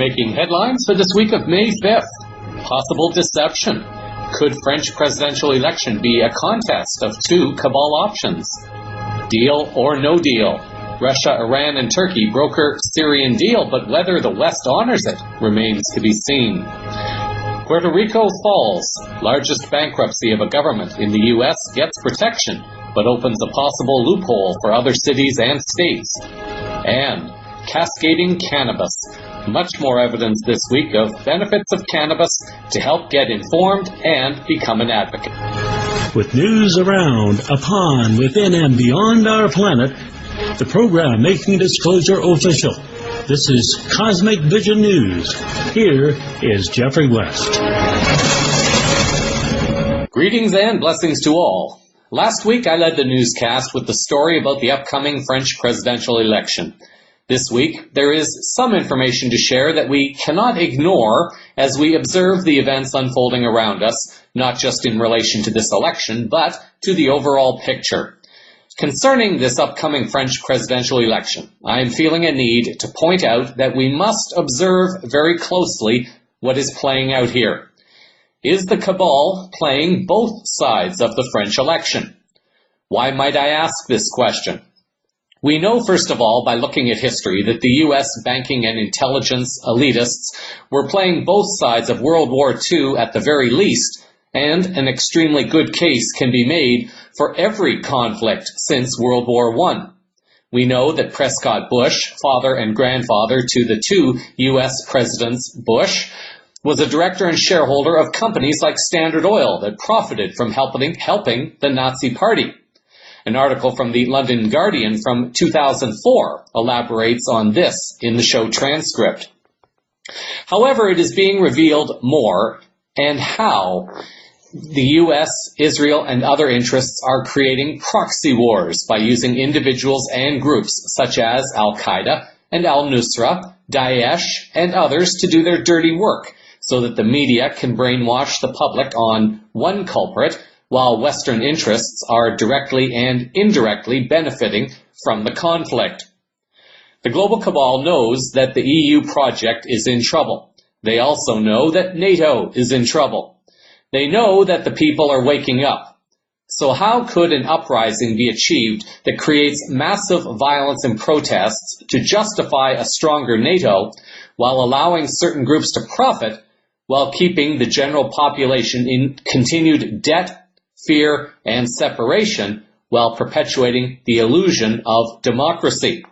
Making headlines for this week of May 5th. Possible deception. Could French presidential election be a contest of two cabal options? Deal or no deal? Russia, Iran, and Turkey broker Syrian deal, but whether the West honors it remains to be seen. Puerto Rico falls. Largest bankruptcy of a government in the U.S. gets protection, but opens a possible loophole for other cities and states. And cascading cannabis. Much more evidence this week of benefits of cannabis to help get informed and become an advocate. With news around, upon, within, and beyond our planet, the program making disclosure official. This is Cosmic Vision News. Here is Jeffrey West. Greetings and blessings to all. Last week I led the newscast with the story about the upcoming French presidential election. This week there is some information to share that we cannot ignore as we observe the events unfolding around us, not just in relation to this election, but to the overall picture. Concerning this upcoming French presidential election, I am feeling a need to point out that we must observe very closely what is playing out here. Is the cabal playing both sides of the French election? Why might I ask this question? We know, first of all, by looking at history, that the U.S. banking and intelligence elitists were playing both sides of World War II at the very least, and an extremely good case can be made for every conflict since World War I. We know that Prescott Bush, father and grandfather to the two U.S. Presidents Bush, was a director and shareholder of companies like Standard Oil that profited from helping the Nazi Party. An article from the London Guardian from 2004 elaborates on this in the show transcript. However, it is being revealed more and how the U.S., Israel, and other interests are creating proxy wars by using individuals and groups such as Al-Qaeda and Al-Nusra, Daesh, and others to do their dirty work so that the media can brainwash the public on one culprit while Western interests are directly and indirectly benefiting from the conflict. The global cabal knows that the EU project is in trouble. They also know that NATO is in trouble. They know that the people are waking up. So how could an uprising be achieved that creates massive violence and protests to justify a stronger NATO while allowing certain groups to profit while keeping the general population in continued debt, fear, and separation while perpetuating the illusion of democracy?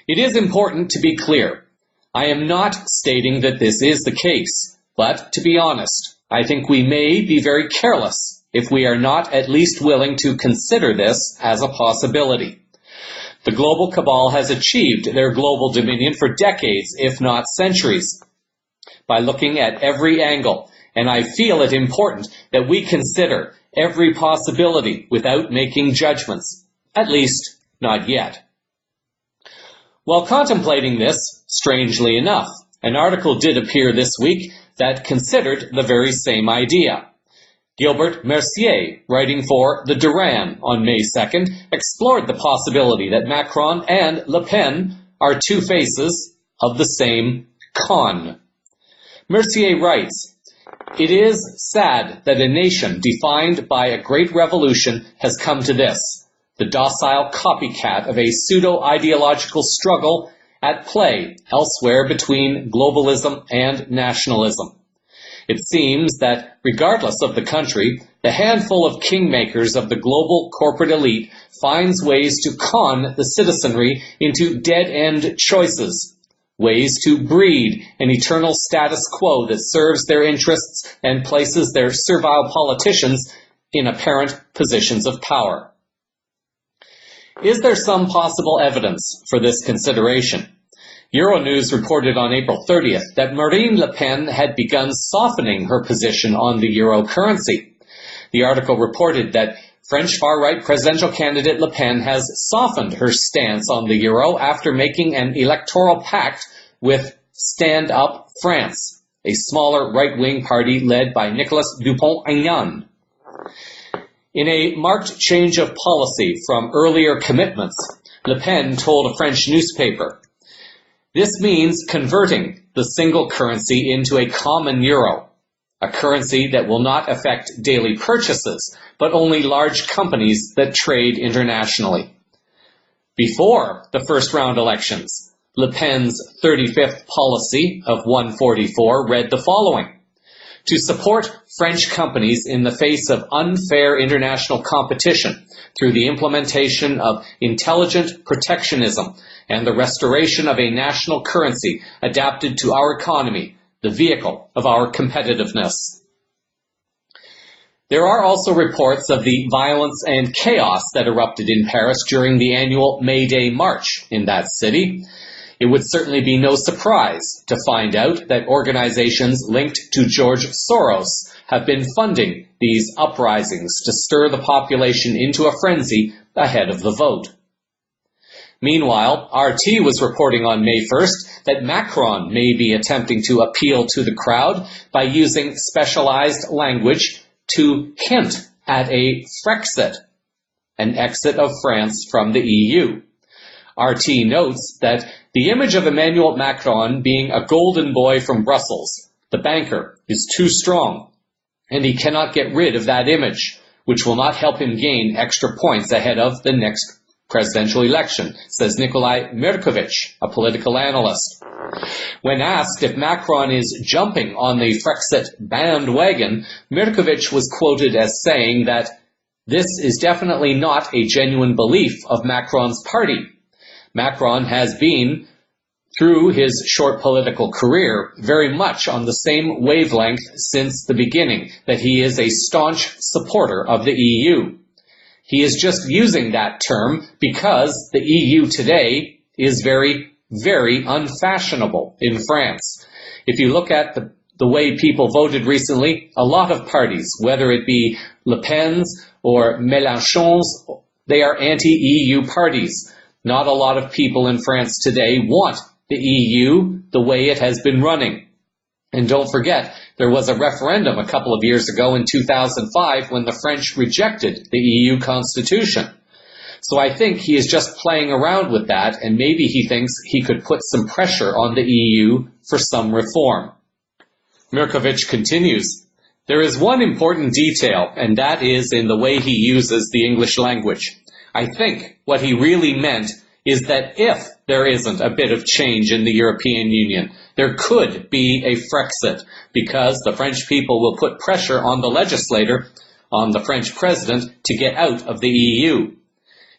It is important to be clear. I am not stating that this is the case. But, to be honest, I think we may be very careless if we are not at least willing to consider this as a possibility. The global cabal has achieved their global dominion for decades, if not centuries, by looking at every angle, and I feel it important that we consider every possibility without making judgments, at least not yet. While contemplating this, strangely enough, an article did appear this week that considered the very same idea. Gilbert Mercier, writing for The Duran on May 2nd, explored the possibility that Macron and Le Pen are two faces of the same con. Mercier writes, "It is sad that a nation defined by a great revolution has come to this, the docile copycat of a pseudo-ideological struggle at play elsewhere between globalism and nationalism. It seems that, regardless of the country, the handful of kingmakers of the global corporate elite finds ways to con the citizenry into dead-end choices, ways to breed an eternal status quo that serves their interests and places their servile politicians in apparent positions of power." Is there some possible evidence for this consideration? Euronews reported on April 30th that Marine Le Pen had begun softening her position on the euro currency. The article reported that French far-right presidential candidate Le Pen has softened her stance on the euro after making an electoral pact with Stand Up France, a smaller right-wing party led by Nicolas Dupont-Aignan. In a marked change of policy from earlier commitments, Le Pen told a French newspaper, This means converting the single currency into a common euro, a currency that will not affect daily purchases, but only large companies that trade internationally. Before the first round elections, Le Pen's 35th policy of 144 read the following: to support French companies in the face of unfair international competition through the implementation of intelligent protectionism and the restoration of a national currency adapted to our economy, the vehicle of our competitiveness. There are also reports of the violence and chaos that erupted in Paris during the annual May Day March in that city. It would certainly be no surprise to find out that organizations linked to George Soros have been funding these uprisings to stir the population into a frenzy ahead of the vote. Meanwhile, RT was reporting on May 1st that Macron may be attempting to appeal to the crowd by using specialized language to hint at a Frexit, an exit of France from the EU. RT notes that the image of Emmanuel Macron being a golden boy from Brussels, the banker, is too strong, and he cannot get rid of that image, which will not help him gain extra points ahead of the next presidential election, says Nikolai Mirkovich, a political analyst. When asked if Macron is jumping on the Frexit bandwagon, Mirkovich was quoted as saying that this is definitely not a genuine belief of Macron's party. Macron has been, through his short political career, very much on the same wavelength since the beginning, that he is a staunch supporter of the EU. He is just using that term because the EU today is very, very unfashionable in France. If you look at the way people voted recently, a lot of parties, whether it be Le Pen's or Mélenchon's, they are anti-EU parties. Not a lot of people in France today want the EU the way it has been running. And don't forget, there was a referendum a couple of years ago in 2005 when the French rejected the EU constitution. So I think he is just playing around with that, and maybe he thinks he could put some pressure on the EU for some reform. Mirkovich continues, there is one important detail, and that is in the way he uses the English language. I think what he really meant is that if there isn't a bit of change in the European Union, there could be a Frexit, because the French people will put pressure on the legislator, on the French president, to get out of the EU.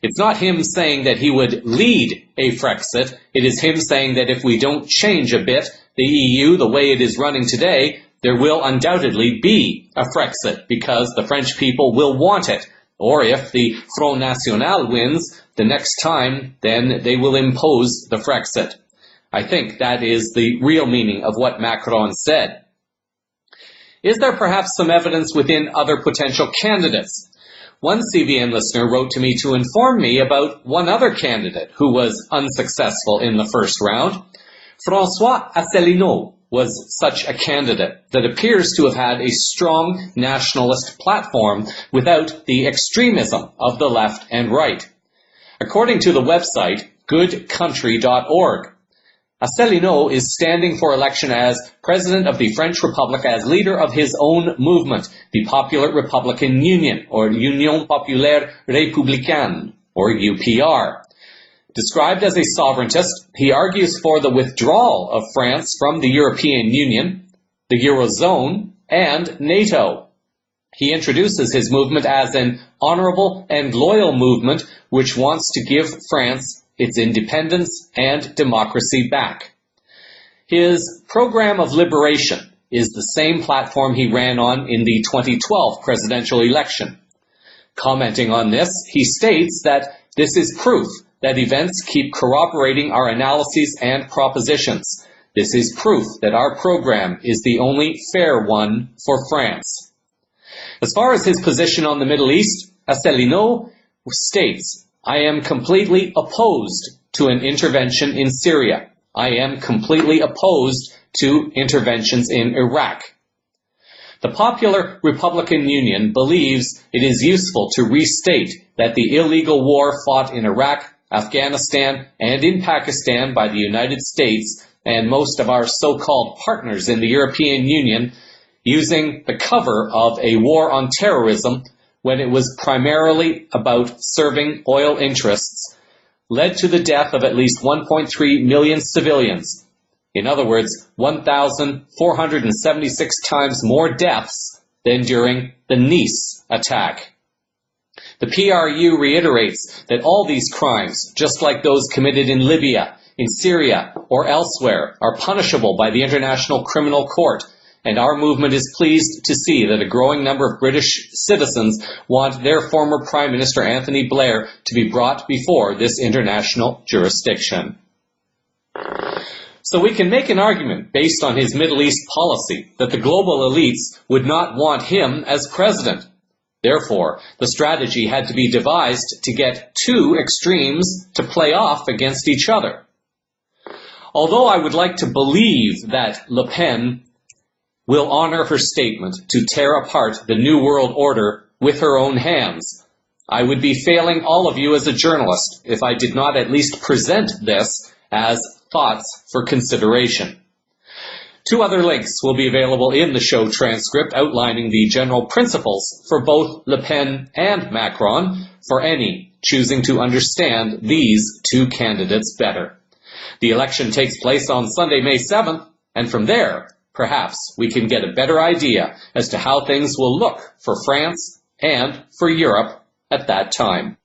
It's not him saying that he would lead a Frexit, it is him saying that if we don't change a bit the EU the way it is running today, there will undoubtedly be a Frexit, because the French people will want it. Or if the Front National wins the next time, then they will impose the Frexit. I think that is the real meaning of what Macron said. Is there perhaps some evidence within other potential candidates? One CVN listener wrote to me to inform me about one other candidate who was unsuccessful in the first round. François Asselineau was such a candidate that appears to have had a strong nationalist platform without the extremism of the left and right. According to the website goodcountry.org, Asselineau is standing for election as President of the French Republic as leader of his own movement, the Popular Republican Union, or Union Populaire Républicaine, or UPR. Described as a sovereigntist, he argues for the withdrawal of France from the European Union, the Eurozone, and NATO. He introduces his movement as an honorable and loyal movement which wants to give France its independence and democracy back. His program of liberation is the same platform he ran on in the 2012 presidential election. Commenting on this, he states that this is proof that events keep corroborating our analyses and propositions. This is proof that our program is the only fair one for France. As far as his position on the Middle East, Asselineau states, I am completely opposed to an intervention in Syria. I am completely opposed to interventions in Iraq. The Popular Republican Union believes it is useful to restate that the illegal war fought in Iraq Afghanistan, and in Pakistan by the United States and most of our so-called partners in the European Union using the cover of a war on terrorism when it was primarily about serving oil interests, led to the death of at least 1.3 million civilians. In other words, 1,476 times more deaths than during the Nice attack. The PRU reiterates that all these crimes, just like those committed in Libya, in Syria, or elsewhere, are punishable by the International Criminal Court, and our movement is pleased to see that a growing number of British citizens want their former Prime Minister Anthony Blair to be brought before this international jurisdiction. So we can make an argument based on his Middle East policy that the global elites would not want him as president. Therefore, the strategy had to be devised to get two extremes to play off against each other. Although I would like to believe that Le Pen will honor her statement to tear apart the New World Order with her own hands, I would be failing all of you as a journalist if I did not at least present this as thoughts for consideration. Two other links will be available in the show transcript outlining the general principles for both Le Pen and Macron for any choosing to understand these two candidates better. The election takes place on Sunday, May 7th, and from there, perhaps we can get a better idea as to how things will look for France and for Europe at that time.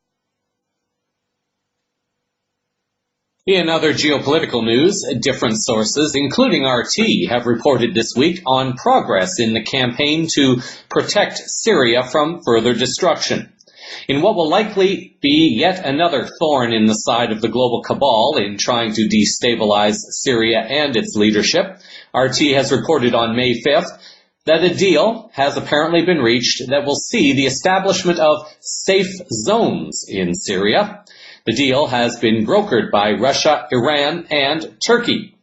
In other geopolitical news, different sources, including RT, have reported this week on progress in the campaign to protect Syria from further destruction. In what will likely be yet another thorn in the side of the global cabal in trying to destabilize Syria and its leadership, RT has reported on May 5th that a deal has apparently been reached that will see the establishment of safe zones in Syria. The deal has been brokered by Russia, Iran, and Turkey.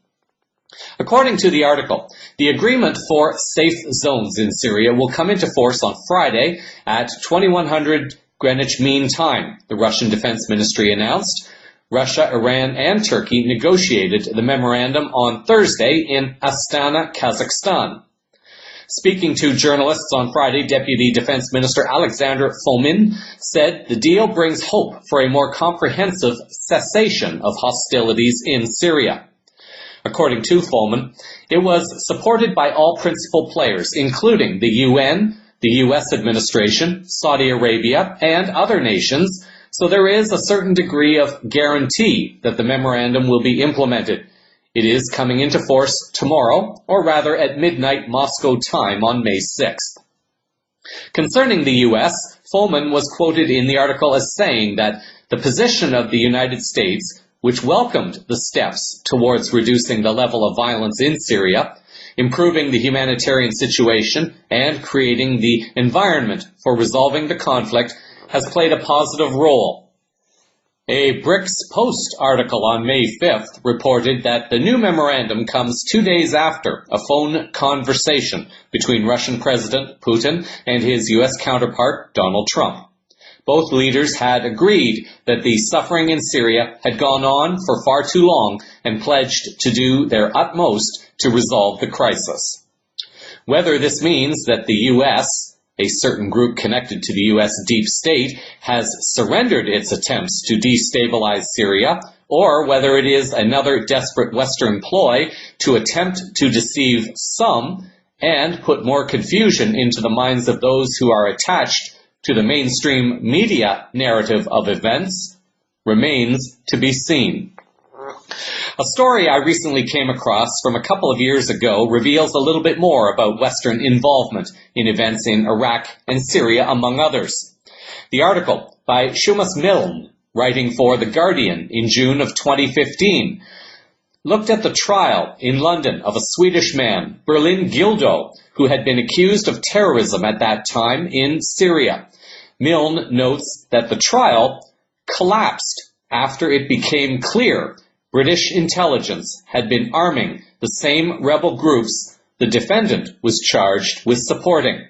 According to the article, the agreement for safe zones in Syria will come into force on Friday at 2100 Greenwich Mean Time, the Russian Defense Ministry announced. Russia, Iran, and Turkey negotiated the memorandum on Thursday in Astana, Kazakhstan. Speaking to journalists on Friday, Deputy Defense Minister Alexander Fomin said the deal brings hope for a more comprehensive cessation of hostilities in Syria. According to Fomin, it was supported by all principal players, including the UN, the U.S. administration, Saudi Arabia, and other nations, so there is a certain degree of guarantee that the memorandum will be implemented. It is coming into force tomorrow, or rather at midnight Moscow time on May 6th. Concerning the U.S., Fomin was quoted in the article as saying that the position of the United States, which welcomed the steps towards reducing the level of violence in Syria, improving the humanitarian situation, and creating the environment for resolving the conflict, has played a positive role. A BRICS Post article on May 5th reported that the new memorandum comes 2 days after a phone conversation between Russian President Putin and his U.S. counterpart Donald Trump. Both leaders had agreed that the suffering in Syria had gone on for far too long and pledged to do their utmost to resolve the crisis. Whether this means that the U.S., a certain group connected to the U.S. deep state, has surrendered its attempts to destabilize Syria, or whether it is another desperate Western ploy to attempt to deceive some and put more confusion into the minds of those who are attached to the mainstream media narrative of events, remains to be seen. A story I recently came across from a couple of years ago reveals a little bit more about Western involvement in events in Iraq and Syria, among others. The article by Shumas Milne, writing for The Guardian in June of 2015, looked at the trial in London of a Swedish man, Berlin Gildo, who had been accused of terrorism at that time in Syria. Milne notes that the trial collapsed after it became clear British intelligence had been arming the same rebel groups the defendant was charged with supporting.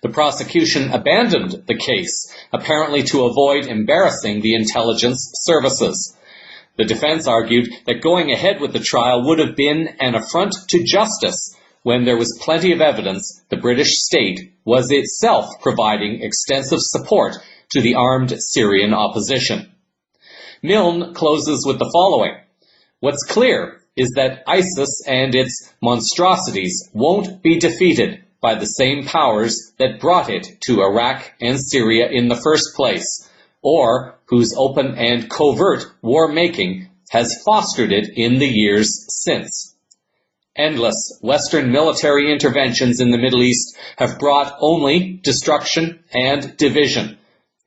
The prosecution abandoned the case, apparently to avoid embarrassing the intelligence services. The defense argued that going ahead with the trial would have been an affront to justice when there was plenty of evidence the British state was itself providing extensive support to the armed Syrian opposition. Milne closes with the following: "What's clear is that ISIS and its monstrosities won't be defeated by the same powers that brought it to Iraq and Syria in the first place, or whose open and covert war-making has fostered it in the years since. Endless Western military interventions in the Middle East have brought only destruction and division.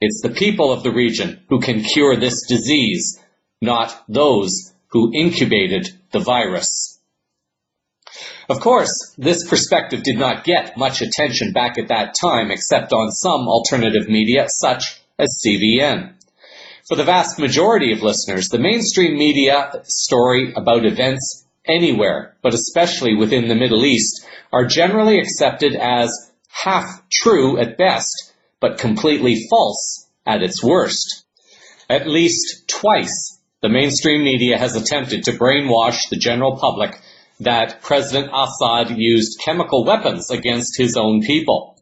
It's the people of the region who can cure this disease, not those who incubated the virus." Of course, this perspective did not get much attention back at that time, except on some alternative media, such as CVN. For the vast majority of listeners, the mainstream media story about events anywhere, but especially within the Middle East, are generally accepted as half true at best, but completely false at its worst. At least twice, the mainstream media has attempted to brainwash the general public that President Assad used chemical weapons against his own people.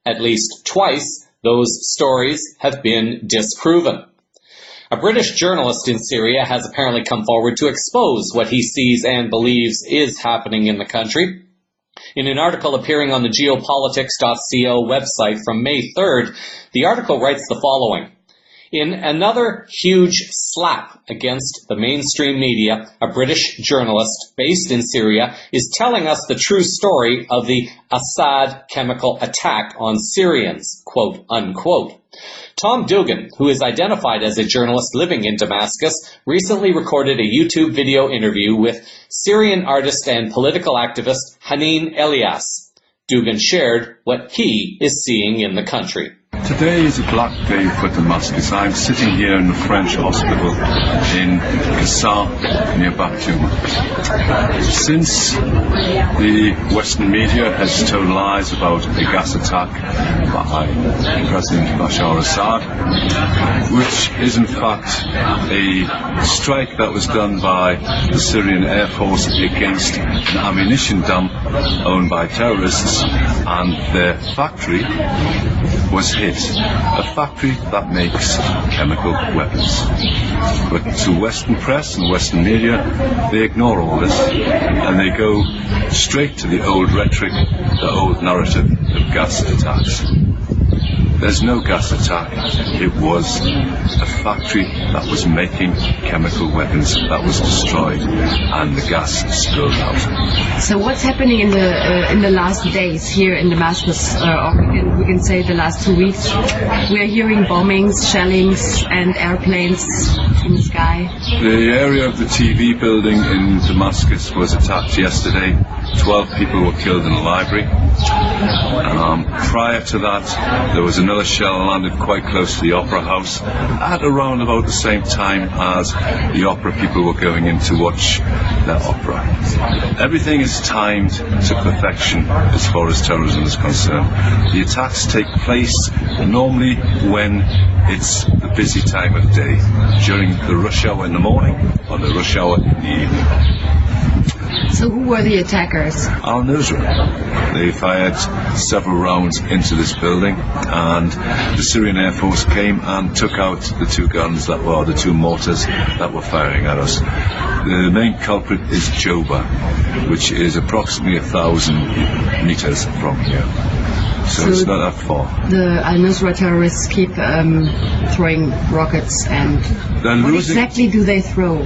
At least twice, those stories have been disproven. A British journalist in Syria has apparently come forward to expose what he sees and believes is happening in the country. In an article appearing on the geopolitics.co website from May 3rd, the article writes the following: "In another huge slap against the mainstream media, a British journalist based in Syria is telling us the true story of the Assad chemical attack on Syrians, quote unquote. Tom Dugan, who is identified as a journalist living in Damascus, recently recorded a YouTube video interview with Syrian artist and political activist Haneen Elias. Dugan shared what he is seeing in the country. Today is a black day for Damascus. I'm sitting here in the French hospital in Qassam, near Batum. Since the Western media has told lies about a gas attack by President Bashar Assad, which is in fact a strike that was done by the Syrian Air Force against an ammunition dump owned by terrorists, and their factory was hit, a factory that makes chemical weapons. But to Western press and Western media, they ignore all this and they go straight to the old rhetoric, the old narrative of gas attacks. There's no gas attack. It was a factory that was making chemical weapons that was destroyed, and the gas spilled out. So what's happening in the last days here in Damascus, or we can say the last 2 weeks? We are hearing bombings, shellings, and airplanes in the sky. The area of the TV building in Damascus was attacked yesterday. 12 people were killed in a library. Prior to that, there was another shell landed quite close to the Opera House at around about the same time as the opera people were going in to watch their opera. Everything is timed to perfection as far as terrorism is concerned. The attacks take place normally when it's the busy time of day, during the rush hour in the morning or the rush hour in the evening. So who were the attackers? Al-Nusra. They fired several rounds into this building, and the Syrian Air Force came and took out the two guns that were, the two mortars that were firing at us. The main culprit is Joba, which is approximately 1,000 meters from here. So it's not that far. The Al-Nusra terrorists keep throwing rockets, and what exactly do they throw?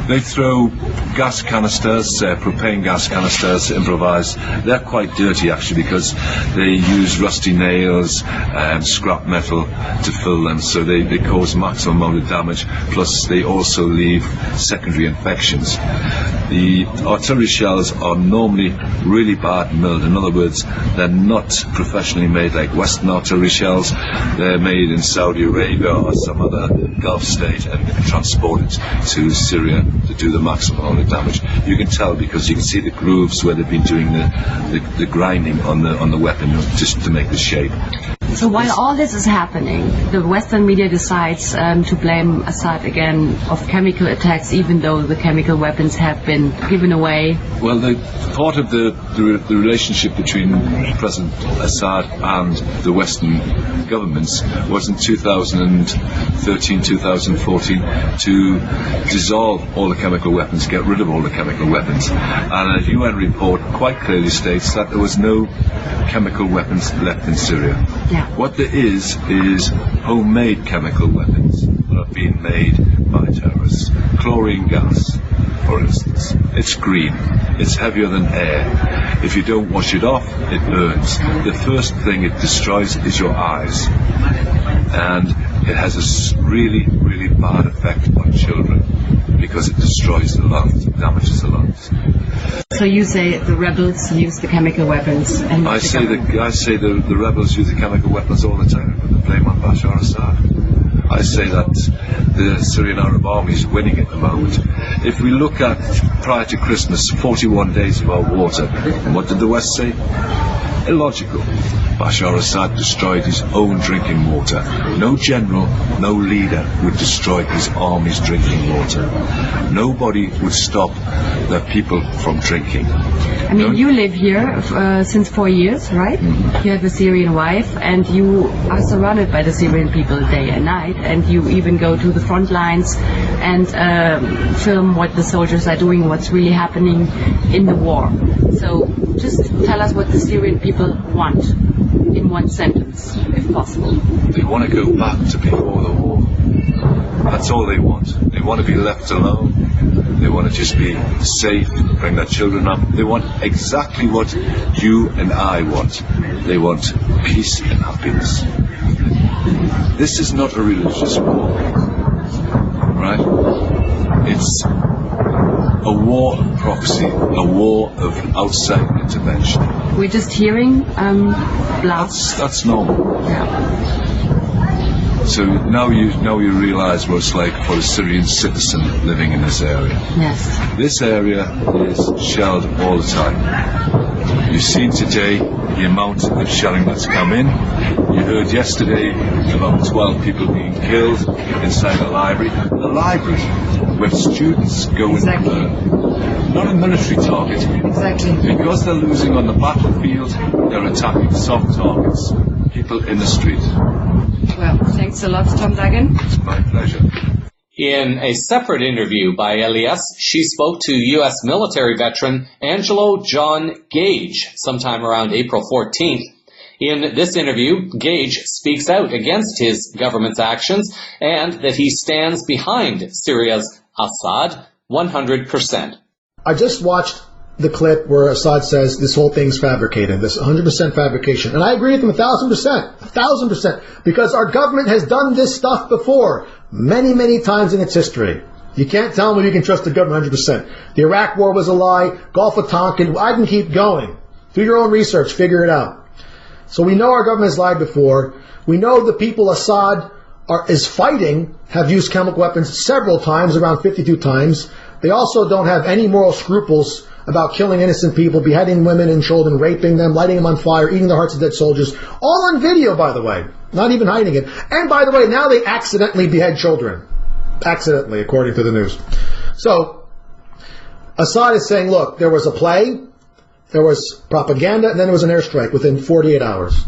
They throw gas canisters, propane gas canisters, improvised. They're quite dirty actually, because they use rusty nails and scrap metal to fill them, so they cause maximum amount of damage, plus they also leave secondary infections. The artillery shells are normally really bad milled. In other words, they're not professional professionally made, like Western artillery shells. They're made in Saudi Arabia or some other Gulf state and transported to Syria to do the maximum amount of damage. You can tell because you can see the grooves where they've been doing the grinding on the weapon just to make the shape. So while all this is happening, the Western media decides to blame Assad again of chemical attacks, even though the chemical weapons have been given away. Well, part of the relationship between President Assad and the Western governments was in 2013, 2014 to dissolve all the chemical weapons, get rid of all the chemical weapons. And a UN report quite clearly states that there was no chemical weapons left in Syria. Yeah. What there is homemade chemical weapons that are being made by terrorists. Chlorine gas, for instance. It's green. It's heavier than air. If you don't wash it off, it burns. The first thing it destroys is your eyes. And it has a really, really bad effect on children because it destroys the lungs, damages the lungs. So you say the rebels use the chemical weapons, and I say the rebels use the chemical weapons all the time. Put the blame on Bashar Assad. I say that the Syrian Arab army is winning at the moment. If we look at prior to Christmas, 41 days without water, and what did the West say? Illogical. Bashar Assad destroyed his own drinking water. No general, no leader would destroy his army's drinking water. Nobody would stop the people from drinking. I mean, you live here since 4 years, right? Mm-hmm. You have a Syrian wife, and you are surrounded by the Syrian people day and night, and you even go to the front lines and film what the soldiers are doing, what's really happening in the war. So just tell us what the Syrian people want in one sentence, if possible. They want to go back to before the war. That's all they want. They want to be left alone. They want to just be safe, bring their children up. They want exactly what you and I want. They want peace and happiness. This is not a religious war, right? It's a war of proxy, a war of outside intervention. We're just hearing blasts. That's normal. Yeah. So now you realise what it's like for a Syrian citizen living in this area. Yes. This area is shelled all the time. You've seen today the amount of shelling that's come in. You heard yesterday about 12 people being killed inside a library. A library where students go Exactly. and learn. Not a military target. Exactly. Because they're losing on the battlefield, they're attacking soft targets. People in the street. Well, thanks a lot, Tom Duggan. It's my pleasure. In a separate interview by Elias, she spoke to U.S. military veteran Angelo John Gage sometime around April 14th. In this interview, Gage speaks out against his government's actions and that he stands behind Syria's Assad 100%. I just watched the clip where Assad says this whole thing's fabricated, this 100% fabrication. And I agree with him 1,000%, because our government has done this stuff before, many, many times in its history. You can't tell me you can trust the government 100%. The Iraq War was a lie, Gulf of Tonkin, I can keep going. Do your own research, figure it out. So we know our government has lied before. We know the people Assad is fighting have used chemical weapons several times, around 52 times. They also don't have any moral scruples about killing innocent people, beheading women and children, raping them, lighting them on fire, eating the hearts of dead soldiers. All on video, by the way. Not even hiding it. And by the way, now they accidentally behead children. Accidentally, according to the news. So, Assad is saying, look, there was a play, there was propaganda, and then there was an airstrike within 48 hours.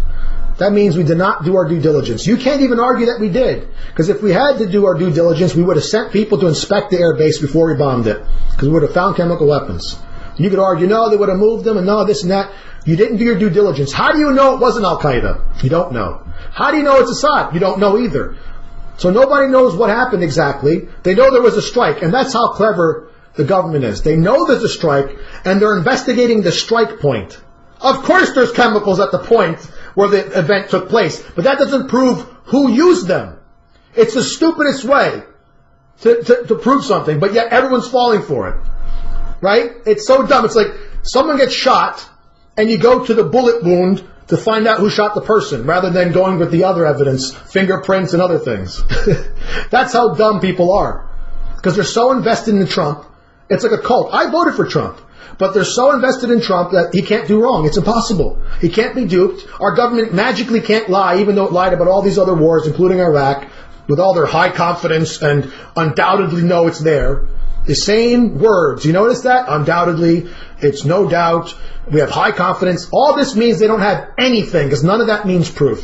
That means we did not do our due diligence. You can't even argue that we did. Because if we had to do our due diligence, we would have sent people to inspect the air base before we bombed it. Because we would have found chemical weapons. You could argue, no, they would have moved them, and no, this and that. You didn't do your due diligence. How do you know it wasn't Al-Qaeda? You don't know. How do you know it's Assad? You don't know either. So nobody knows what happened exactly. They know there was a strike, and that's how clever the government is. They know there's a strike, and they're investigating the strike point. Of course there's chemicals at the point where the event took place, but that doesn't prove who used them. It's the stupidest way to prove something, but yet everyone's falling for it. Right? It's so dumb. It's like someone gets shot, and you go to the bullet wound to find out who shot the person rather than going with the other evidence, fingerprints and other things. That's how dumb people are. Because they're so invested in Trump. It's like a cult. I voted for Trump. But they're so invested in Trump that he can't do wrong. It's impossible. He can't be duped. Our government magically can't lie, even though it lied about all these other wars, including Iraq, with all their high confidence and undoubtedly know it's there. The same words. You notice that? Undoubtedly. It's no doubt. We have high confidence. All this means they don't have anything, because none of that means proof.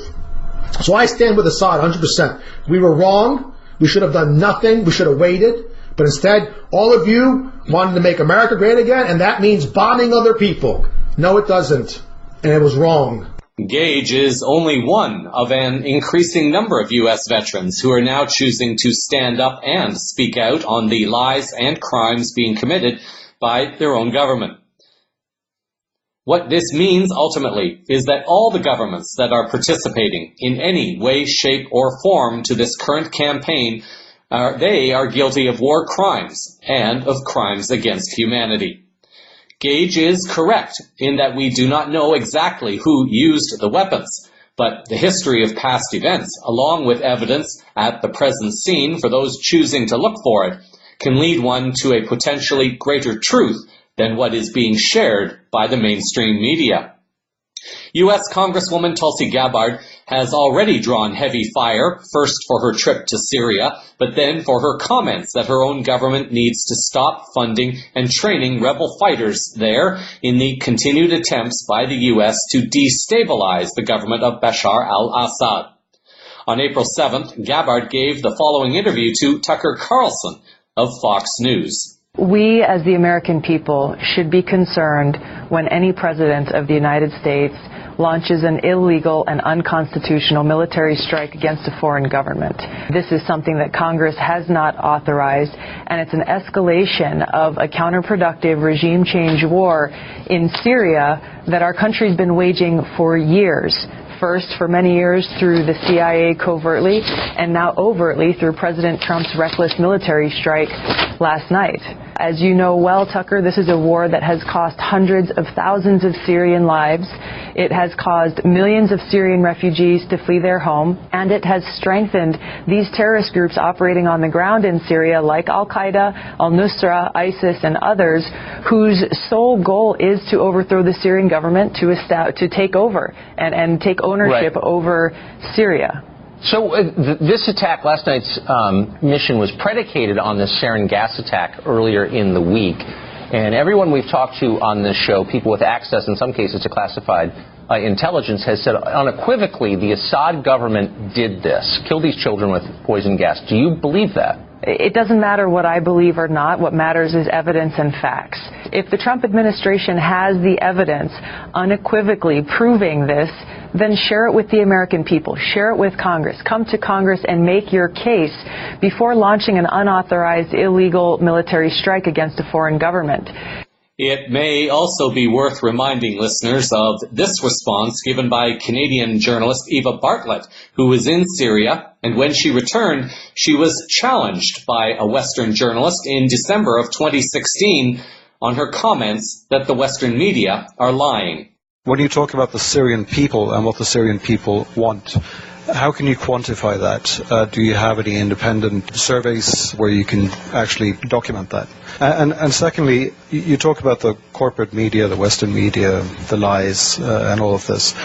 So I stand with Assad 100%. We were wrong. We should have done nothing. We should have waited. But instead, all of you wanted to make America great again, and that means bombing other people. No, it doesn't. And it was wrong. Gage is only one of an increasing number of U.S. veterans who are now choosing to stand up and speak out on the lies and crimes being committed by their own government. What this means ultimately is that all the governments that are participating in any way, shape, or form to this current campaign they are guilty of war crimes and of crimes against humanity. Gage is correct in that we do not know exactly who used the weapons, but the history of past events, along with evidence at the present scene for those choosing to look for it, can lead one to a potentially greater truth than what is being shared by the mainstream media. U.S. Congresswoman Tulsi Gabbard has already drawn heavy fire, first for her trip to Syria, but then for her comments that her own government needs to stop funding and training rebel fighters there in the continued attempts by the U.S. to destabilize the government of Bashar al-Assad. On April 7th, Gabbard gave the following interview to Tucker Carlson of Fox News. We, as the American people, should be concerned when any president of the United States launches an illegal and unconstitutional military strike against a foreign government. This is something that Congress has not authorized, and it's an escalation of a counterproductive regime change war in Syria that our country's been waging for years. First, for many years through the CIA covertly, and now overtly through President Trump's reckless military strike last night. As you know well, Tucker, this is a war that has cost hundreds of thousands of Syrian lives. It has caused millions of Syrian refugees to flee their home, and it has strengthened these terrorist groups operating on the ground in Syria like Al-Qaeda, al-Nusra, ISIS, and others, whose sole goal is to overthrow the Syrian government, to take over and take ownership over Syria. So this attack, last night's mission was predicated on the sarin gas attack earlier in the week. And everyone we've talked to on this show, people with access in some cases to classified intelligence, has said unequivocally the Assad government did this, killed these children with poison gas. Do you believe that? It doesn't matter what I believe or not. What matters is evidence and facts. If the Trump administration has the evidence unequivocally proving this, then share it with the American people. Share it with Congress. Come to Congress and make your case before launching an unauthorized, illegal military strike against a foreign government. It may also be worth reminding listeners of this response given by Canadian journalist Eva Bartlett, who was in Syria, and when she returned, she was challenged by a Western journalist in December of 2016 on her comments that the Western media are lying. When you talk about the Syrian people and what the Syrian people want, how can you quantify that? Do you have any independent surveys where you can actually document that? And secondly, you talk about the corporate media, the Western media, the lies, and all of this.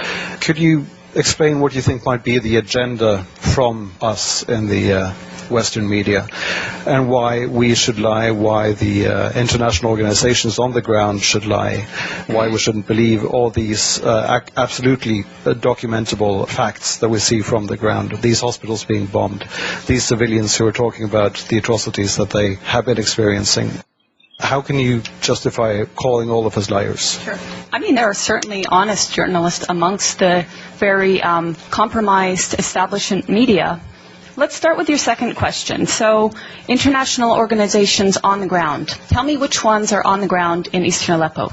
Could you explain what you think might be the agenda from us in the Western media, and why we should lie, why the international organizations on the ground should lie, why we shouldn't believe all these absolutely documentable facts that we see from the ground, these hospitals being bombed, these civilians who are talking about the atrocities that they have been experiencing. How can you justify calling all of us liars? Sure. I mean, there are certainly honest journalists amongst the very compromised establishment media. Let's start with your second question. So, international organizations on the ground. Tell me which ones are on the ground in eastern Aleppo.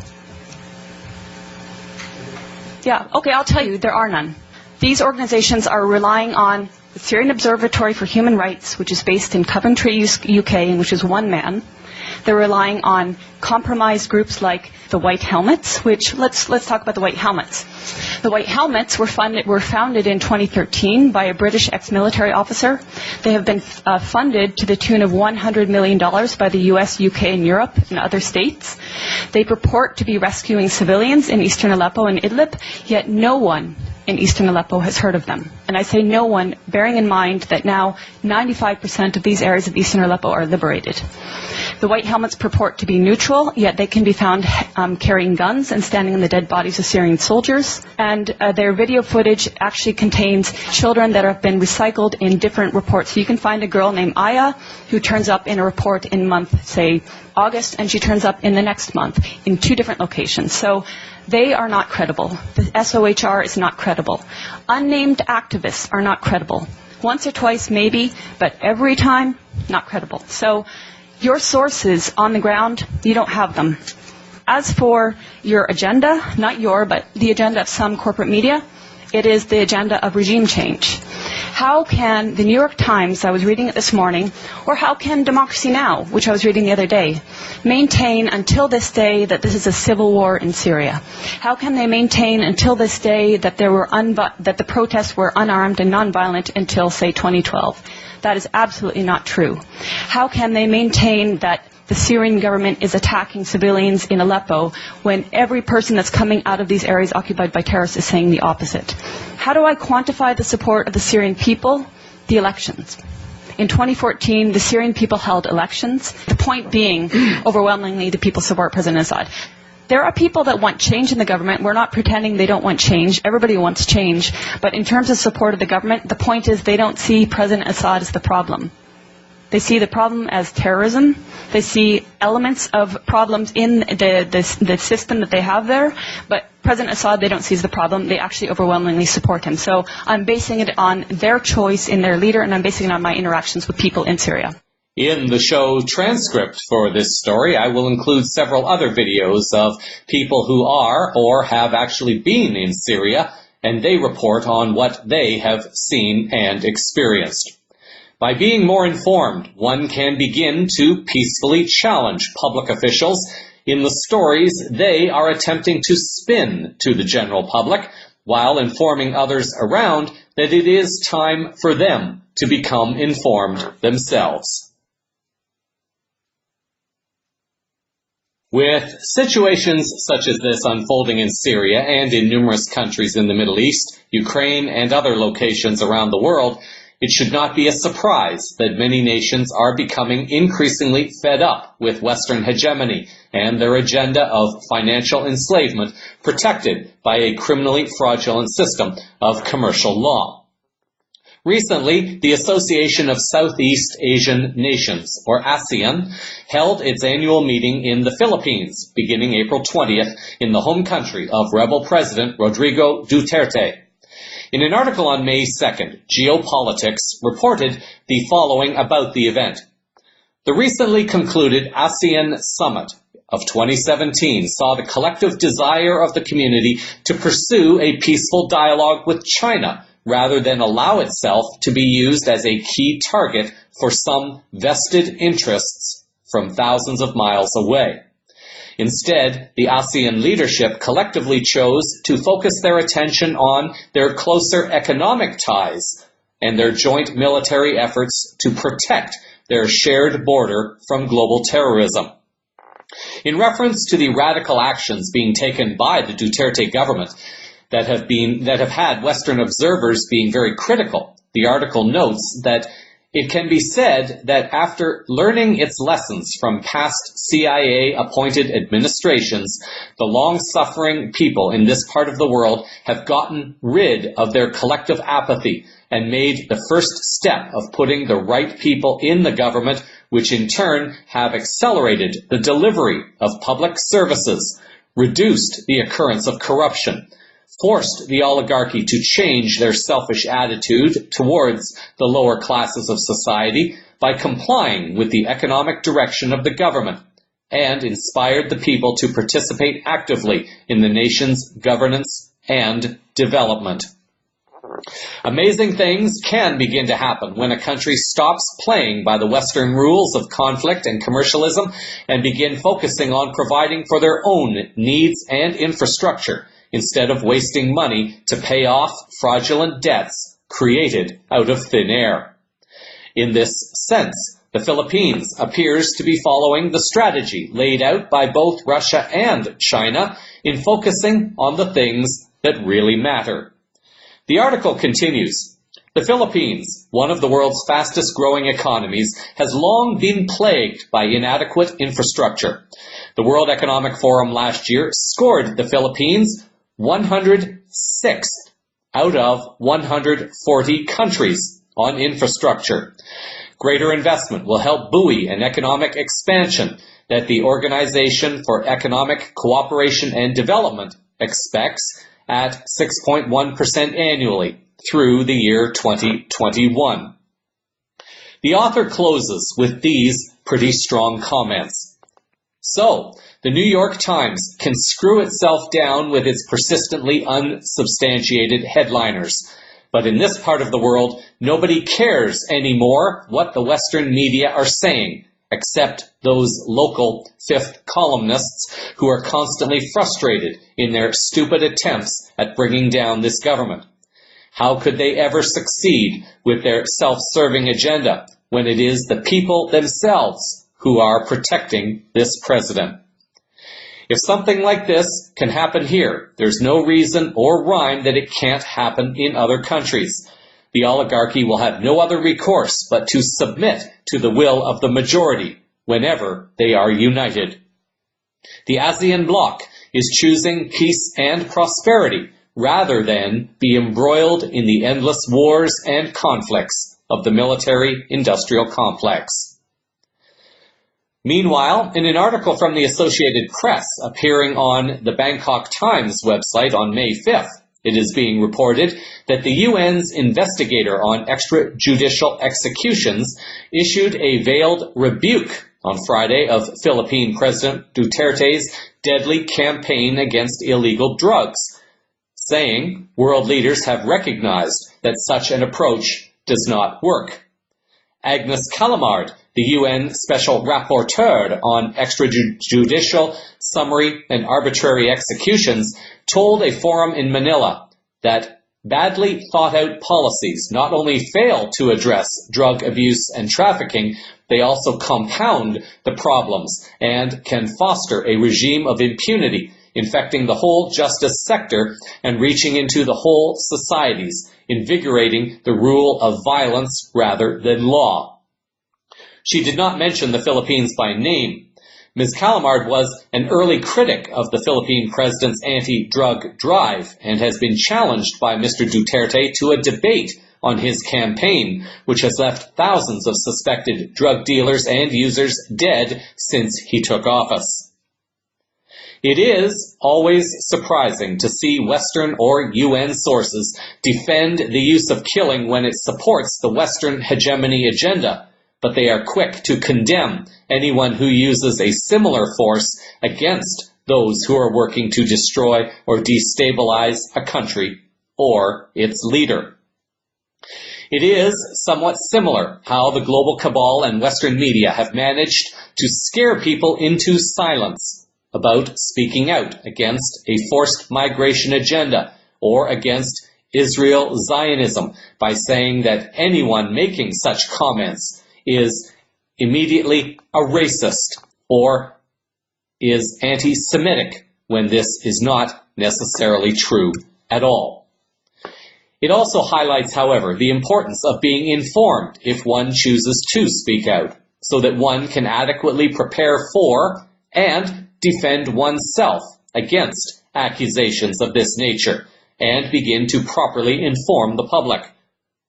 Yeah, okay, I'll tell you, there are none. These organizations are relying on the Syrian Observatory for Human Rights, which is based in Coventry, UK, and which is one man. They're relying on compromised groups like the White Helmets, which let's talk about the White Helmets. The White Helmets were founded in 2013 by a British ex-military officer. They have been funded to the tune of $100 million by the US, UK, and Europe and other states. They purport to be rescuing civilians in eastern Aleppo and Idlib, yet no one in eastern Aleppo has heard of them. And I say no one, bearing in mind that now 95% of these areas of eastern Aleppo are liberated. The White Helmets purport to be neutral, yet they can be found carrying guns and standing on the dead bodies of Syrian soldiers. And their video footage actually contains children that have been recycled in different reports. So you can find a girl named Aya who turns up in a report in month, say, August, and she turns up in the next month in 2 different locations. So they are not credible. The SOHR is not credible. Unnamed activists are not credible. Once or twice, maybe, but every time, not credible. So your sources on the ground, you don't have them. As for your agenda, not your, but the agenda of some corporate media, it is the agenda of regime change. How can the New York Times, I was reading it this morning, or how can Democracy Now!, which I was reading the other day, maintain until this day that this is a civil war in Syria? How can they maintain until this day that that the protests were unarmed and nonviolent until, say, 2012? That is absolutely not true. How can they maintain that the Syrian government is attacking civilians in Aleppo when every person that's coming out of these areas occupied by terrorists is saying the opposite? How do I quantify the support of the Syrian people? The elections. In 2014, the Syrian people held elections. The point being, overwhelmingly, the people support President Assad. There are people that want change in the government. We're not pretending they don't want change. Everybody wants change. But in terms of support of the government, the point is they don't see President Assad as the problem. They see the problem as terrorism. They see elements of problems in the system that they have there. But President Assad, they don't see as the problem. They actually overwhelmingly support him. So I'm basing it on their choice in their leader, and I'm basing it on my interactions with people in Syria. In the show transcript for this story, I will include several other videos of people who are or have actually been in Syria, and they report on what they have seen and experienced. By being more informed, one can begin to peacefully challenge public officials in the stories they are attempting to spin to the general public, while informing others around that it is time for them to become informed themselves. With situations such as this unfolding in Syria and in numerous countries in the Middle East, Ukraine, and other locations around the world, it should not be a surprise that many nations are becoming increasingly fed up with Western hegemony and their agenda of financial enslavement protected by a criminally fraudulent system of commercial law. Recently, the Association of Southeast Asian Nations, or ASEAN, held its annual meeting in the Philippines, beginning April 20th, in the home country of rebel President Rodrigo Duterte. In an article on May 2nd, Geopolitics reported the following about the event. The recently concluded ASEAN Summit of 2017 saw the collective desire of the community to pursue a peaceful dialogue with China, rather than allow itself to be used as a key target for some vested interests from thousands of miles away. Instead, the ASEAN leadership collectively chose to focus their attention on their closer economic ties and their joint military efforts to protect their shared border from global terrorism. In reference to the radical actions being taken by the Duterte government that have had Western observers being very critical, the article notes that it can be said that after learning its lessons from past CIA-appointed administrations, the long-suffering people in this part of the world have gotten rid of their collective apathy and made the first step of putting the right people in the government, which in turn have accelerated the delivery of public services, reduced the occurrence of corruption, forced the oligarchy to change their selfish attitude towards the lower classes of society by complying with the economic direction of the government, and inspired the people to participate actively in the nation's governance and development. Amazing things can begin to happen when a country stops playing by the Western rules of conflict and commercialism and begin focusing on providing for their own needs and infrastructure instead of wasting money to pay off fraudulent debts created out of thin air. In this sense, the Philippines appears to be following the strategy laid out by both Russia and China in focusing on the things that really matter. The article continues, the Philippines, one of the world's fastest growing economies, has long been plagued by inadequate infrastructure. The World Economic Forum last year scored the Philippines 106th out of 140 countries on infrastructure. Greater investment will help buoy an economic expansion that the Organization for Economic Cooperation and Development expects at 6.1% annually through the year 2021. The author closes with these pretty strong comments. So, the New York Times can screw itself down with its persistently unsubstantiated headliners. But in this part of the world, nobody cares anymore what the Western media are saying, except those local fifth columnists who are constantly frustrated in their stupid attempts at bringing down this government. How could they ever succeed with their self-serving agenda when it is the people themselves who are protecting this president? If something like this can happen here, there's no reason or rhyme that it can't happen in other countries. The oligarchy will have no other recourse but to submit to the will of the majority whenever they are united. The ASEAN bloc is choosing peace and prosperity rather than be embroiled in the endless wars and conflicts of the military-industrial complex. Meanwhile, in an article from the Associated Press appearing on the Bangkok Times website on May 5th, it is being reported that the UN's investigator on extrajudicial executions issued a veiled rebuke on Friday of Philippine President Duterte's deadly campaign against illegal drugs, saying world leaders have recognized that such an approach does not work. Agnes Callamard, the UN Special Rapporteur on extrajudicial, summary, and arbitrary executions, told a forum in Manila that badly thought-out policies not only fail to address drug abuse and trafficking, they also compound the problems and can foster a regime of impunity, infecting the whole justice sector and reaching into the whole societies, invigorating the rule of violence rather than law. She did not mention the Philippines by name. Ms. Callamard was an early critic of the Philippine president's anti-drug drive and has been challenged by Mr. Duterte to a debate on his campaign, which has left thousands of suspected drug dealers and users dead since he took office. It is always surprising to see Western or UN sources defend the use of killing when it supports the Western hegemony agenda, but they are quick to condemn anyone who uses a similar force against those who are working to destroy or destabilize a country or its leader. It is somewhat similar how the global cabal and Western media have managed to scare people into silence about speaking out against a forced migration agenda or against Israel Zionism by saying that anyone making such comments is immediately a racist or is anti-Semitic when this is not necessarily true at all. It also highlights, however, the importance of being informed if one chooses to speak out, so that one can adequately prepare for and defend oneself against accusations of this nature and begin to properly inform the public,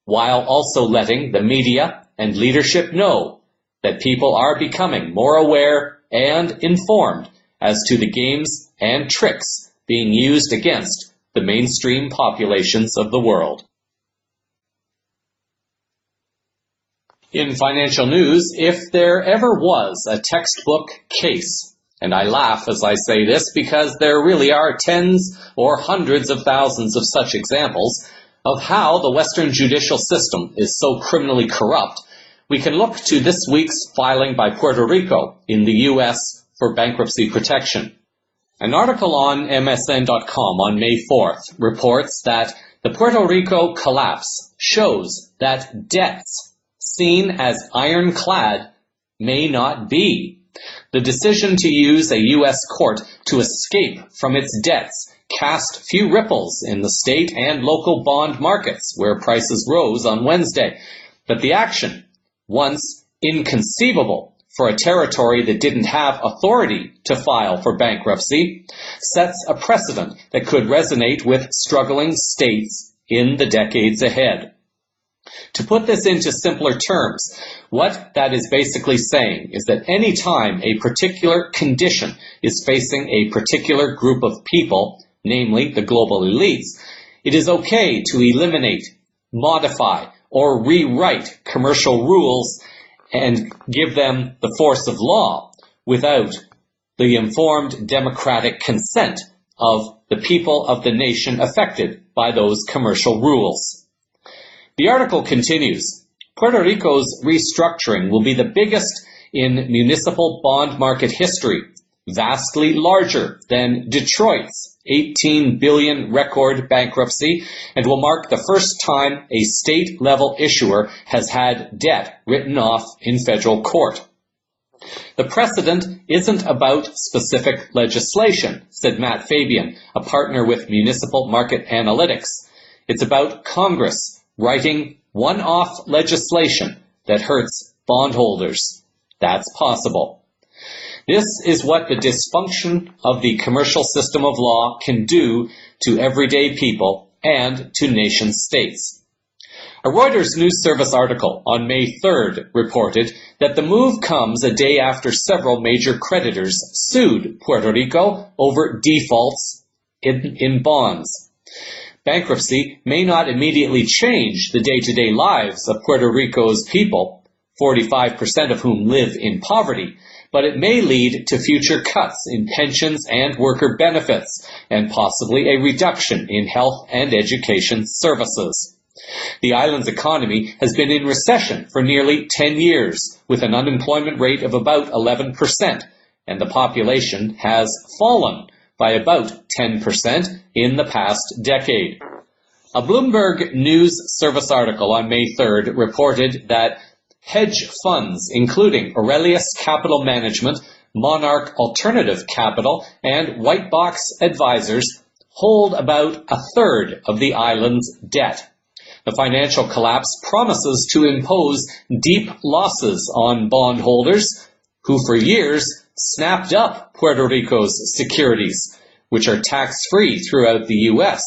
while also letting the media and leadership know that people are becoming more aware and informed as to the games and tricks being used against the mainstream populations of the world. In financial news, if there ever was a textbook case, and I laugh as I say this because there really are tens or hundreds of thousands of such examples, of how the Western judicial system is so criminally corrupt, we can look to this week's filing by Puerto Rico in the U.S. for bankruptcy protection. An article on MSN.com on May 4th reports that the Puerto Rico collapse shows that debts seen as ironclad may not be. The decision to use a U.S. court to escape from its debts cast few ripples in the state and local bond markets where prices rose on Wednesday. But the action, once inconceivable for a territory that didn't have authority to file for bankruptcy, sets a precedent that could resonate with struggling states in the decades ahead. To put this into simpler terms, what that is basically saying is that any time a particular condition is facing a particular group of people, namely the global elites, it is okay to eliminate, modify, or rewrite commercial rules and give them the force of law without the informed democratic consent of the people of the nation affected by those commercial rules. The article continues, Puerto Rico's restructuring will be the biggest in municipal bond market history, vastly larger than Detroit's $18 billion record bankruptcy, and will mark the first time a state-level issuer has had debt written off in federal court. The precedent isn't about specific legislation, said Matt Fabian, a partner with Municipal Market Analytics. It's about Congress writing one-off legislation that hurts bondholders. That's possible. This is what the dysfunction of the commercial system of law can do to everyday people and to nation-states. A Reuters News Service article on May 3rd reported that the move comes a day after several major creditors sued Puerto Rico over defaults in bonds. Bankruptcy may not immediately change the day-to-day lives of Puerto Rico's people, 45% of whom live in poverty, but it may lead to future cuts in pensions and worker benefits, and possibly a reduction in health and education services. The island's economy has been in recession for nearly 10 years, with an unemployment rate of about 11%, and the population has fallen by about 10% in the past decade. A Bloomberg News Service article on May 3rd reported that hedge funds, including Aurelius Capital Management, Monarch Alternative Capital, and White Box Advisors, hold about a third of the island's debt. The financial collapse promises to impose deep losses on bondholders who for years snapped up Puerto Rico's securities, which are tax-free throughout the U.S.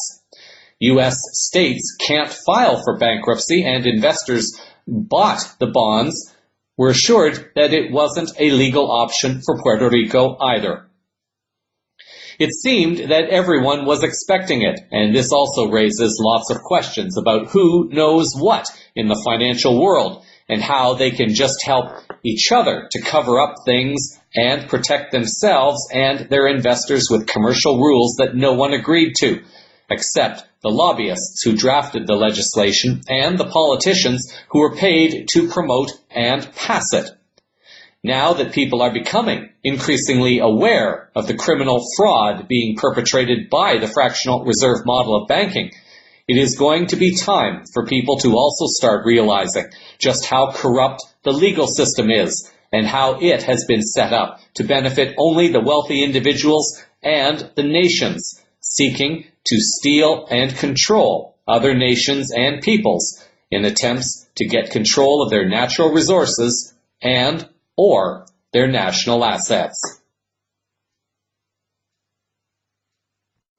U.S. states can't file for bankruptcy, and investors bought the bonds were assured that it wasn't a legal option for Puerto Rico either. It seemed that everyone was expecting it, and this also raises lots of questions about who knows what in the financial world and how they can just help each other to cover up things and protect themselves and their investors with commercial rules that no one agreed to, except the lobbyists who drafted the legislation and the politicians who were paid to promote and pass it. Now that people are becoming increasingly aware of the criminal fraud being perpetrated by the fractional reserve model of banking, it is going to be time for people to also start realizing just how corrupt the legal system is and how it has been set up to benefit only the wealthy individuals and the nations seeking to steal and control other nations and peoples in attempts to get control of their natural resources and or their national assets.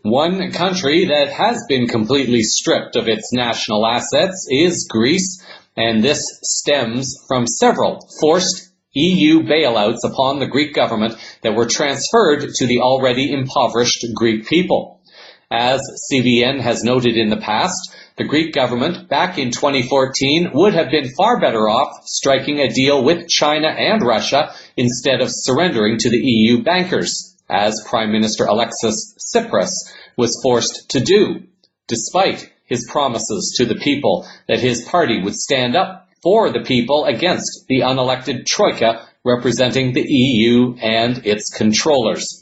One country that has been completely stripped of its national assets is Greece, and this stems from several forced EU bailouts upon the Greek government that were transferred to the already impoverished Greek people. As CVN has noted in the past, the Greek government back in 2014 would have been far better off striking a deal with China and Russia instead of surrendering to the EU bankers, as Prime Minister Alexis Tsipras was forced to do, despite his promises to the people that his party would stand up for the people against the unelected troika representing the EU and its controllers.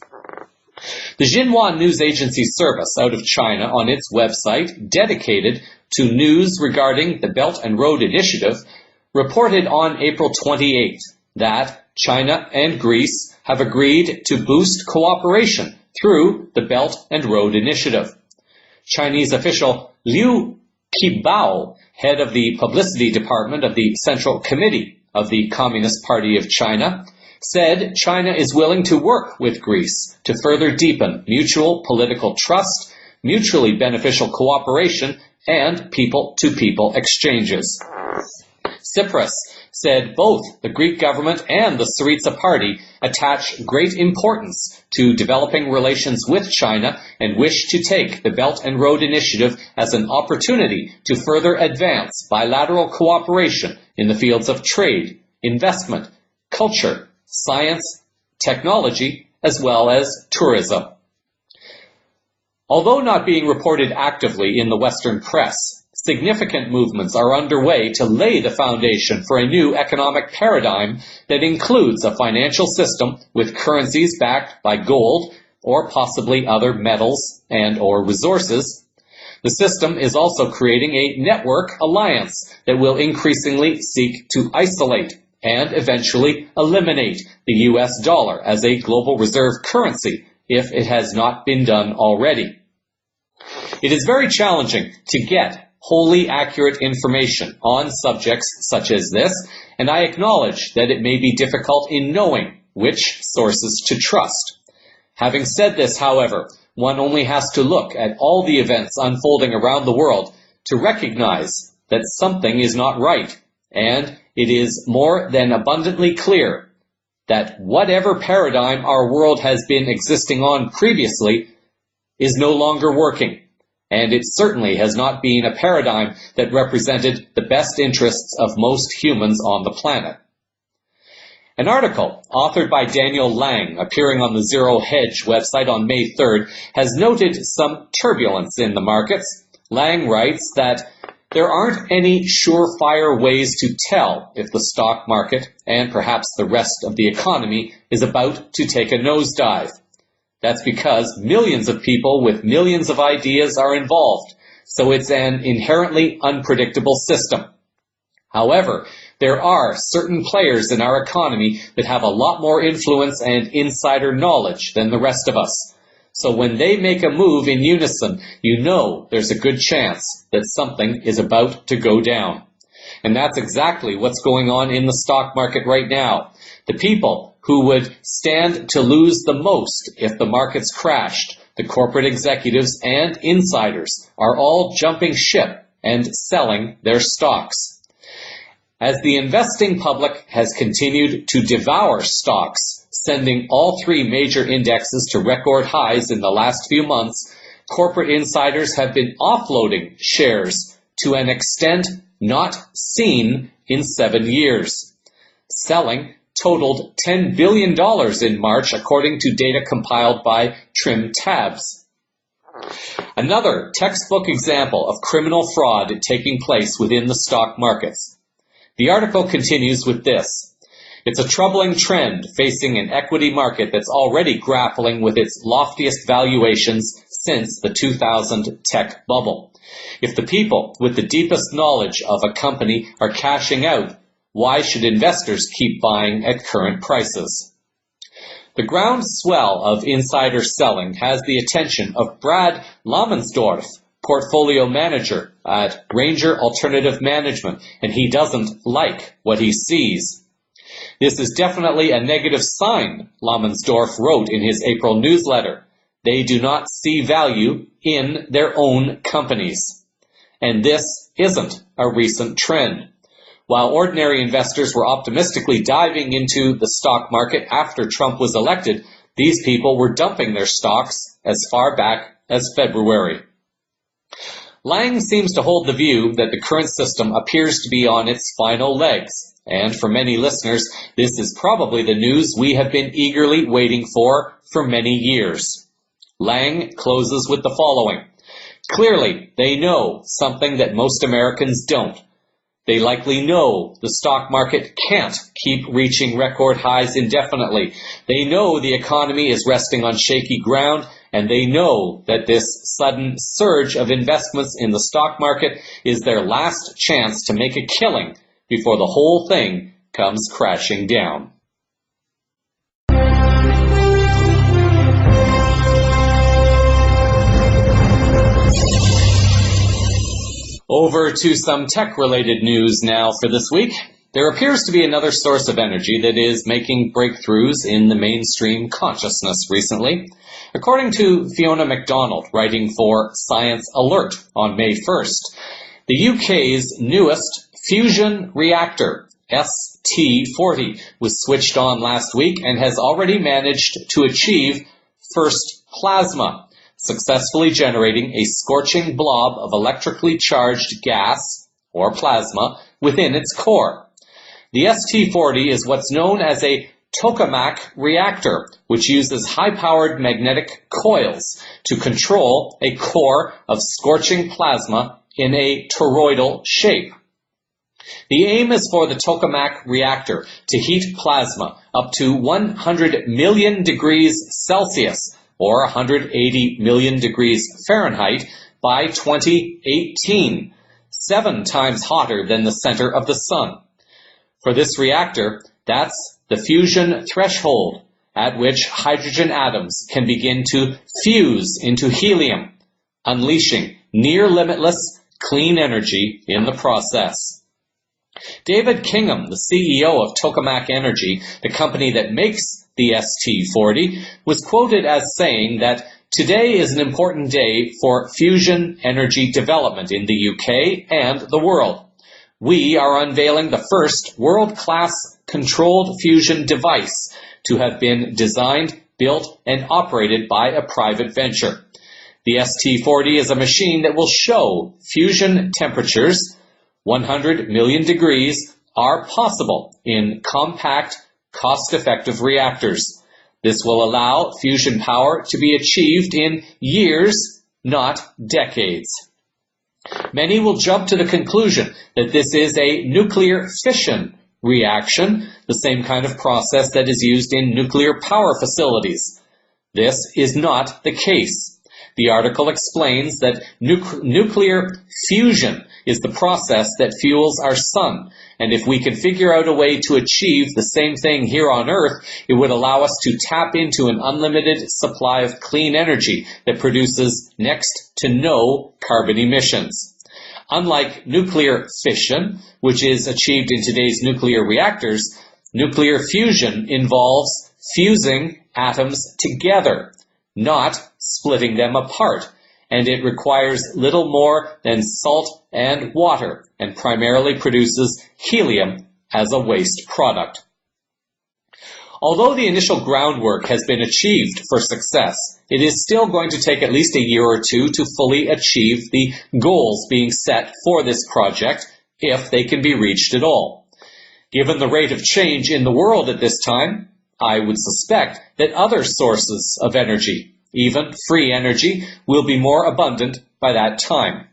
The Xinhua news agency service out of China on its website, dedicated to news regarding the Belt and Road Initiative, reported on April 28th that China and Greece have agreed to boost cooperation through the Belt and Road Initiative. Chinese official Liu Qibao, head of the publicity department of the Central Committee of the Communist Party of China, said China is willing to work with Greece to further deepen mutual political trust, mutually beneficial cooperation, and people-to-people exchanges. Tsipras said both the Greek government and the Syriza party attach great importance to developing relations with China and wish to take the Belt and Road Initiative as an opportunity to further advance bilateral cooperation in the fields of trade, investment, culture, science, technology, as well as tourism. Although not being reported actively in the Western press, significant movements are underway to lay the foundation for a new economic paradigm that includes a financial system with currencies backed by gold or possibly other metals and/or resources. The system is also creating a network alliance that will increasingly seek to isolate and eventually eliminate the US dollar as a global reserve currency if it has not been done already. It is very challenging to get wholly accurate information on subjects such as this, and I acknowledge that it may be difficult in knowing which sources to trust. Having said this, however, one only has to look at all the events unfolding around the world to recognize that something is not right, and it is more than abundantly clear that whatever paradigm our world has been existing on previously is no longer working. And it certainly has not been a paradigm that represented the best interests of most humans on the planet. An article authored by Daniel Lang, appearing on the Zero Hedge website on May 3rd, has noted some turbulence in the markets. Lang writes that there aren't any surefire ways to tell if the stock market, and perhaps the rest of the economy, is about to take a nosedive. That's because millions of people with millions of ideas are involved, so it's an inherently unpredictable system. However, there are certain players in our economy that have a lot more influence and insider knowledge than the rest of us. So when they make a move in unison, you know there's a good chance that something is about to go down. And that's exactly what's going on in the stock market right now. The people who would stand to lose the most if the markets crashed, the corporate executives and insiders, are all jumping ship and selling their stocks. As the investing public has continued to devour stocks, sending all three major indexes to record highs in the last few months, corporate insiders have been offloading shares to an extent not seen in 7 years. Selling totaled $10 billion in March, according to data compiled by Trim Tabs. Another textbook example of criminal fraud taking place within the stock markets. The article continues with this. It's a troubling trend facing an equity market that's already grappling with its loftiest valuations since the 2000 tech bubble. If the people with the deepest knowledge of a company are cashing out, why should investors keep buying at current prices? The groundswell of insider selling has the attention of Brad Lamensdorf, portfolio manager at Ranger Alternative Management, and he doesn't like what he sees. This is definitely a negative sign, Lamensdorf wrote in his April newsletter. They do not see value in their own companies. And this isn't a recent trend. While ordinary investors were optimistically diving into the stock market after Trump was elected, these people were dumping their stocks as far back as February. Lang seems to hold the view that the current system appears to be on its final legs, and for many listeners, this is probably the news we have been eagerly waiting for many years. Lang closes with the following. Clearly, they know something that most Americans don't. They likely know the stock market can't keep reaching record highs indefinitely. They know the economy is resting on shaky ground, and they know that this sudden surge of investments in the stock market is their last chance to make a killing before the whole thing comes crashing down. Over to some tech-related news now for this week. There appears to be another source of energy that is making breakthroughs in the mainstream consciousness recently. According to Fiona MacDonald, writing for Science Alert on May 1st, the UK's newest fusion reactor, ST40, was switched on last week and has already managed to achieve first plasma, successfully generating a scorching blob of electrically charged gas, or plasma, within its core. The ST40 is what's known as a tokamak reactor, which uses high-powered magnetic coils to control a core of scorching plasma in a toroidal shape. The aim is for the tokamak reactor to heat plasma up to 100 million degrees Celsius, or 180 million degrees Fahrenheit, by 2018, 7 times hotter than the center of the sun. For this reactor, that's the fusion threshold, at which hydrogen atoms can begin to fuse into helium, unleashing near-limitless clean energy in the process. David Kingham, the CEO of Tokamak Energy, the company that makes the ST40, was quoted as saying that today is an important day for fusion energy development in the UK and the world. We are unveiling the first world-class controlled fusion device to have been designed, built, and operated by a private venture. The ST40 is a machine that will show fusion temperatures 100 million degrees are possible in compact, cost-effective reactors. This will allow fusion power to be achieved in years, not decades. Many will jump to the conclusion that this is a nuclear fission reaction, the same kind of process that is used in nuclear power facilities. This is not the case. The article explains that nuclear fusion is the process that fuels our sun, and if we can figure out a way to achieve the same thing here on Earth, it would allow us to tap into an unlimited supply of clean energy that produces next to no carbon emissions. Unlike nuclear fission, which is achieved in today's nuclear reactors, nuclear fusion involves fusing atoms together, not splitting them apart, and it requires little more than salt and water, and primarily produces helium as a waste product. Although the initial groundwork has been achieved for success, it is still going to take at least a year or two to fully achieve the goals being set for this project, if they can be reached at all. Given the rate of change in the world at this time, I would suspect that other sources of energy, even free energy, will be more abundant by that time.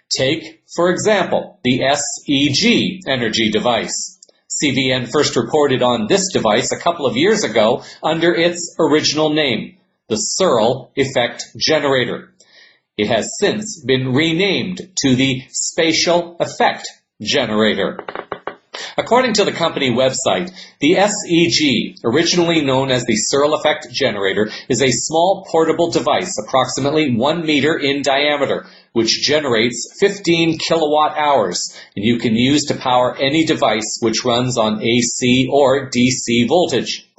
Take, for example, the SEG energy device. CVN first reported on this device a couple of years ago under its original name, the Searle Effect Generator. It has since been renamed to the Spatial Effect Generator. According to the company website, the SEG, originally known as the Searle Effect Generator, is a small portable device approximately 1 meter in diameter, which generates 15 kilowatt hours, and you can use to power any device which runs on AC or DC voltage.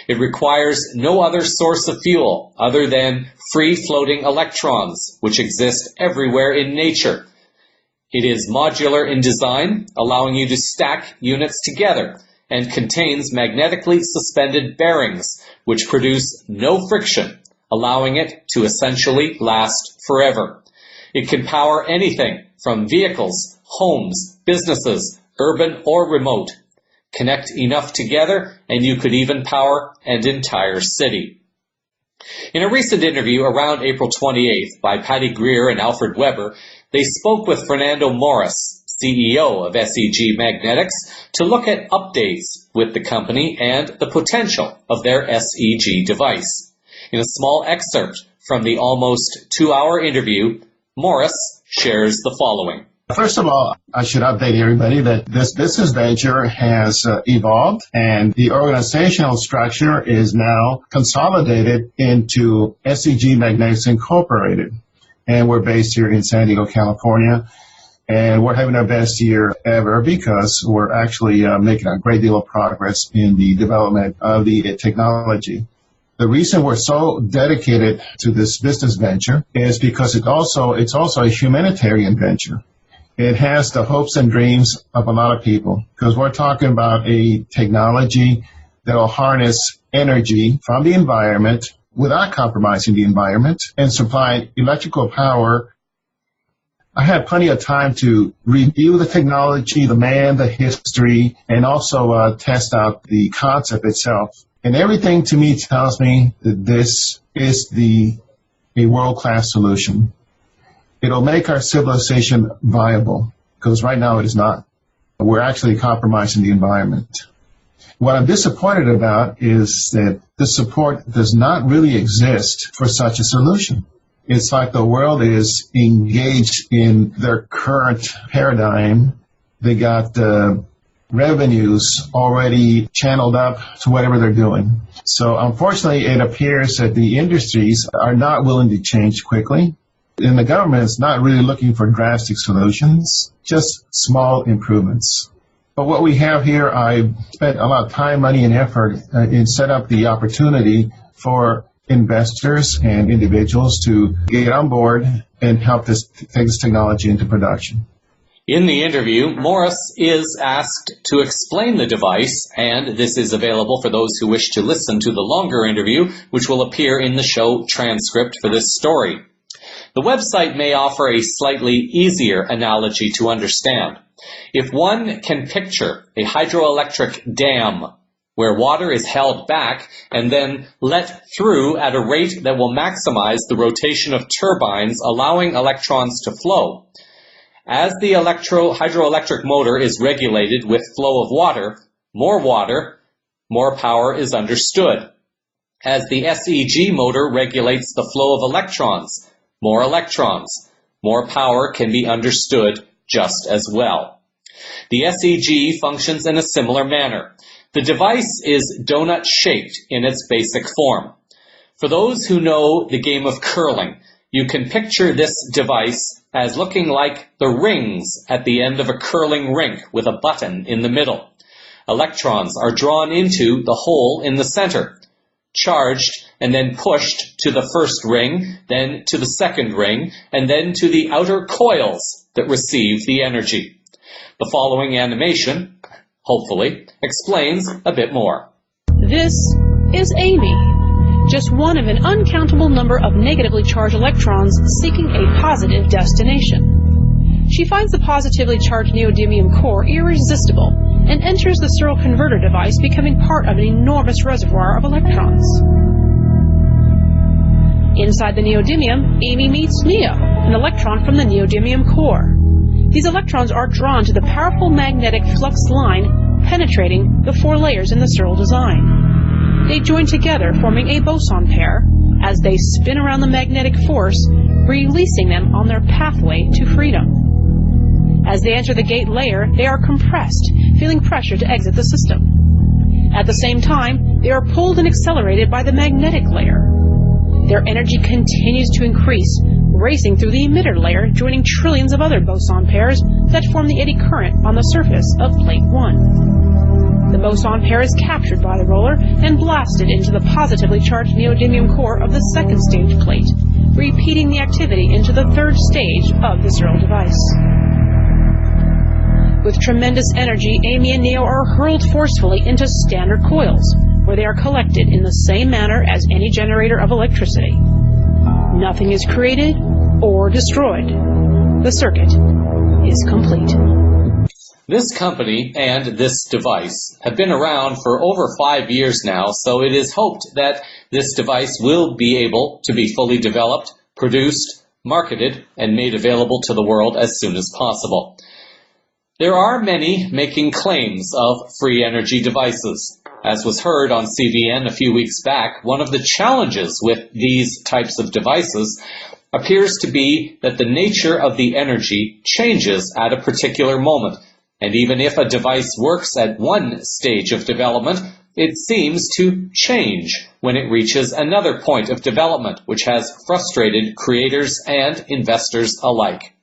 It requires no other source of fuel other than free-floating electrons, which exist everywhere in nature. It is modular in design, allowing you to stack units together, and contains magnetically suspended bearings, which produce no friction, allowing it to essentially last forever. It can power anything from vehicles, homes, businesses, urban or remote. Connect enough together, and you could even power an entire city. In a recent interview around April 28th by Patty Greer and Alfred Weber, they spoke with Fernando Morris, CEO of SEG Magnetics, to look at updates with the company and the potential of their SEG device. In a small excerpt from the almost 2-hour interview, Morris shares the following. First of all, I should update everybody that this business venture has evolved, and the organizational structure is now consolidated into SEG Magnetics Incorporated. And we're based here in San Diego, California, and we're having our best year ever because we're actually making a great deal of progress in the development of the technology. The reason we're so dedicated to this business venture is because it's also a humanitarian venture. It has the hopes and dreams of a lot of people because we're talking about a technology that will harness energy from the environment without compromising the environment and supply electrical power. I had plenty of time to review the technology, the man, the history, and also test out the concept itself. And everything to me tells me that this is a world-class solution. It'll make our civilization viable, because right now it is not. We're actually compromising the environment. What I'm disappointed about is that the support does not really exist for such a solution. It's like the world is engaged in their current paradigm. They got revenues already channeled up to whatever they're doing. So unfortunately, it appears that the industries are not willing to change quickly. And the government is not really looking for drastic solutions, just small improvements. But what we have here, I spent a lot of time, money, and effort in set up the opportunity for investors and individuals to get on board and help take this technology into production. In the interview, Morris is asked to explain the device, and this is available for those who wish to listen to the longer interview, which will appear in the show transcript for this story. The website may offer a slightly easier analogy to understand. If one can picture a hydroelectric dam where water is held back and then let through at a rate that will maximize the rotation of turbines, allowing electrons to flow. As the hydroelectric motor is regulated with flow of water, more power is understood. As the SEG motor regulates the flow of electrons, more power can be understood just as well. The SEG functions in a similar manner. The device is donut-shaped in its basic form. For those who know the game of curling, you can picture this device as looking like the rings at the end of a curling rink with a button in the middle. Electrons are drawn into the hole in the center, charged and then pushed to the first ring, then to the second ring, and then to the outer coils that receive the energy. The following animation, hopefully, explains a bit more. This is Amy, just one of an uncountable number of negatively charged electrons seeking a positive destination. She finds the positively charged neodymium core irresistible and enters the Searle converter device, becoming part of an enormous reservoir of electrons. Inside the neodymium, Amy meets Neo, an electron from the neodymium core. These electrons are drawn to the powerful magnetic flux line penetrating the 4 layers in the Searle design. They join together, forming a boson pair, as they spin around the magnetic force, releasing them on their pathway to freedom. As they enter the gate layer, they are compressed, feeling pressure to exit the system. At the same time, they are pulled and accelerated by the magnetic layer. Their energy continues to increase, racing through the emitter layer, joining trillions of other boson pairs that form the eddy current on the surface of plate 1. The boson pair is captured by the roller and blasted into the positively charged neodymium core of the second stage plate, repeating the activity into the third stage of the Searle device. With tremendous energy, Amy and Neo are hurled forcefully into standard coils, where they are collected in the same manner as any generator of electricity. Nothing is created or destroyed. The circuit is complete. This company and this device have been around for over 5 years now, so it is hoped that This device will be able to be fully developed, produced, marketed, and made available to the world as soon as possible. There are many making claims of free energy devices. As was heard on CVN a few weeks back, one of the challenges with these types of devices appears to be that the nature of the energy changes at a particular moment. And even if a device works at one stage of development, it seems to change when it reaches another point of development, which has frustrated creators and investors alike.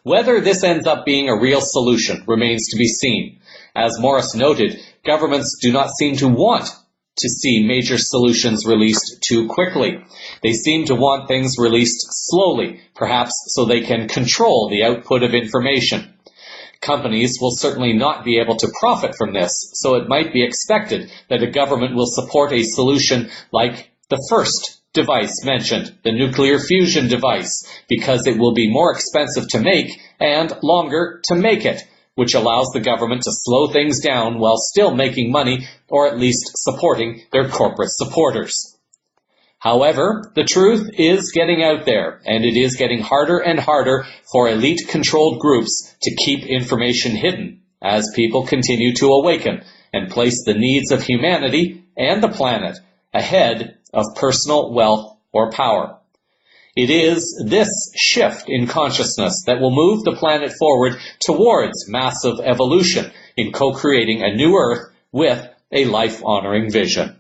Whether this ends up being a real solution remains to be seen. As Morris noted, governments do not seem to want to see major solutions released too quickly. They seem to want things released slowly, perhaps so they can control the output of information. Companies will certainly not be able to profit from this, so it might be expected that a government will support a solution like the first device mentioned, the nuclear fusion device, because it will be more expensive to make and longer to make it, which allows the government to slow things down while still making money or at least supporting their corporate supporters. However, the truth is getting out there, and it is getting harder and harder for elite-controlled groups to keep information hidden as people continue to awaken and place the needs of humanity and the planet ahead of personal wealth or power. It is this shift in consciousness that will move the planet forward towards massive evolution in co-creating a new Earth with a life-honoring vision.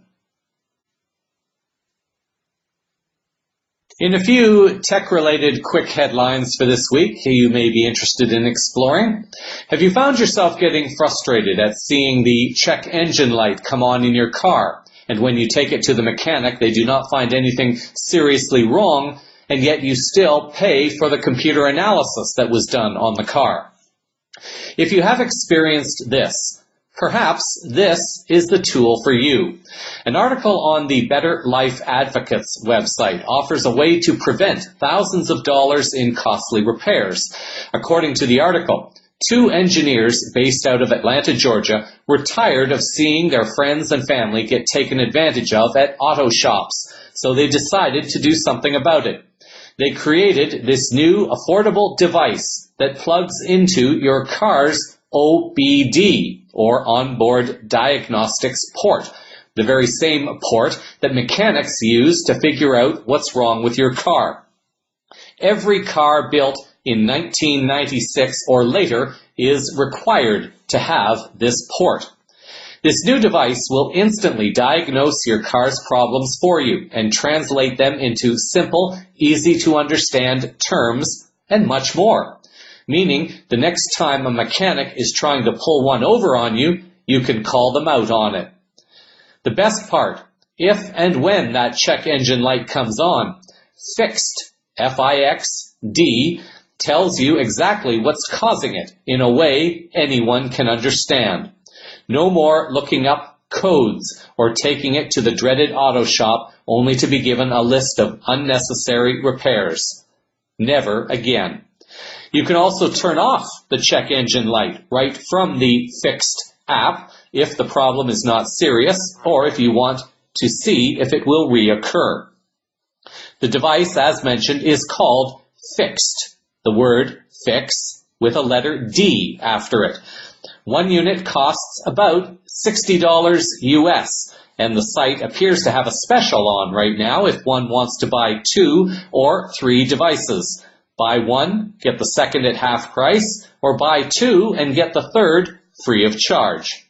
In a few tech-related quick headlines for this week you may be interested in exploring. Have you found yourself getting frustrated at seeing the check engine light come on in your car, and when you take it to the mechanic they do not find anything seriously wrong, and yet you still pay for the computer analysis that was done on the car? If you have experienced this, perhaps this is the tool for you. An article on the Better Life Advocates website offers a way to prevent thousands of dollars in costly repairs. According to the article, 2 engineers based out of Atlanta, Georgia, were tired of seeing their friends and family get taken advantage of at auto shops, so they decided to do something about it. They created this new affordable device that plugs into your car's OBD, or onboard diagnostics port, the very same port that mechanics use to figure out what's wrong with your car. Every car built in 1996 or later is required to have this port. This new device will instantly diagnose your car's problems for you and translate them into simple, easy-to-understand terms and much more. Meaning, the next time a mechanic is trying to pull one over on you, you can call them out on it. The best part, if and when that check engine light comes on, Fixed, F-I-X-D, tells you exactly what's causing it in a way anyone can understand. No more looking up codes or taking it to the dreaded auto shop only to be given a list of unnecessary repairs. Never again. You can also turn off the check engine light right from the Fixed app if the problem is not serious or if you want to see if it will reoccur. The device, as mentioned, is called Fixed. The word fix with a letter D after it. One unit costs about $60 US, and the site appears to have a special on right now if one wants to buy 2 or 3 devices. Buy one, get the second at half price, or buy 2 and get the third free of charge.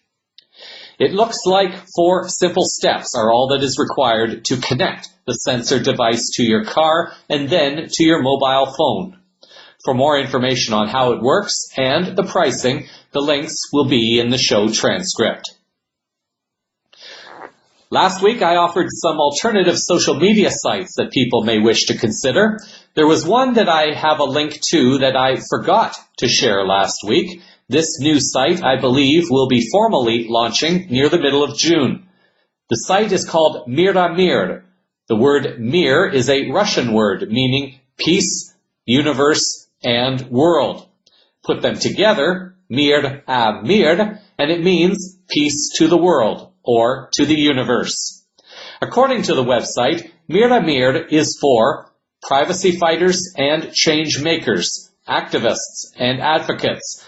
It looks like 4 simple steps are all that is required to connect the sensor device to your car and then to your mobile phone. For more information on how it works and the pricing, the links will be in the show transcript. Last week, I offered some alternative social media sites that people may wish to consider. There was one that I have a link to that I forgot to share last week. This new site, I believe, will be formally launching near the middle of June. The site is called Mir. The word Mir is a Russian word meaning peace, universe, and world. Put them together, Mir, and it means peace to the world or to the universe. According to the website, Mir is for privacy fighters and change makers, activists and advocates,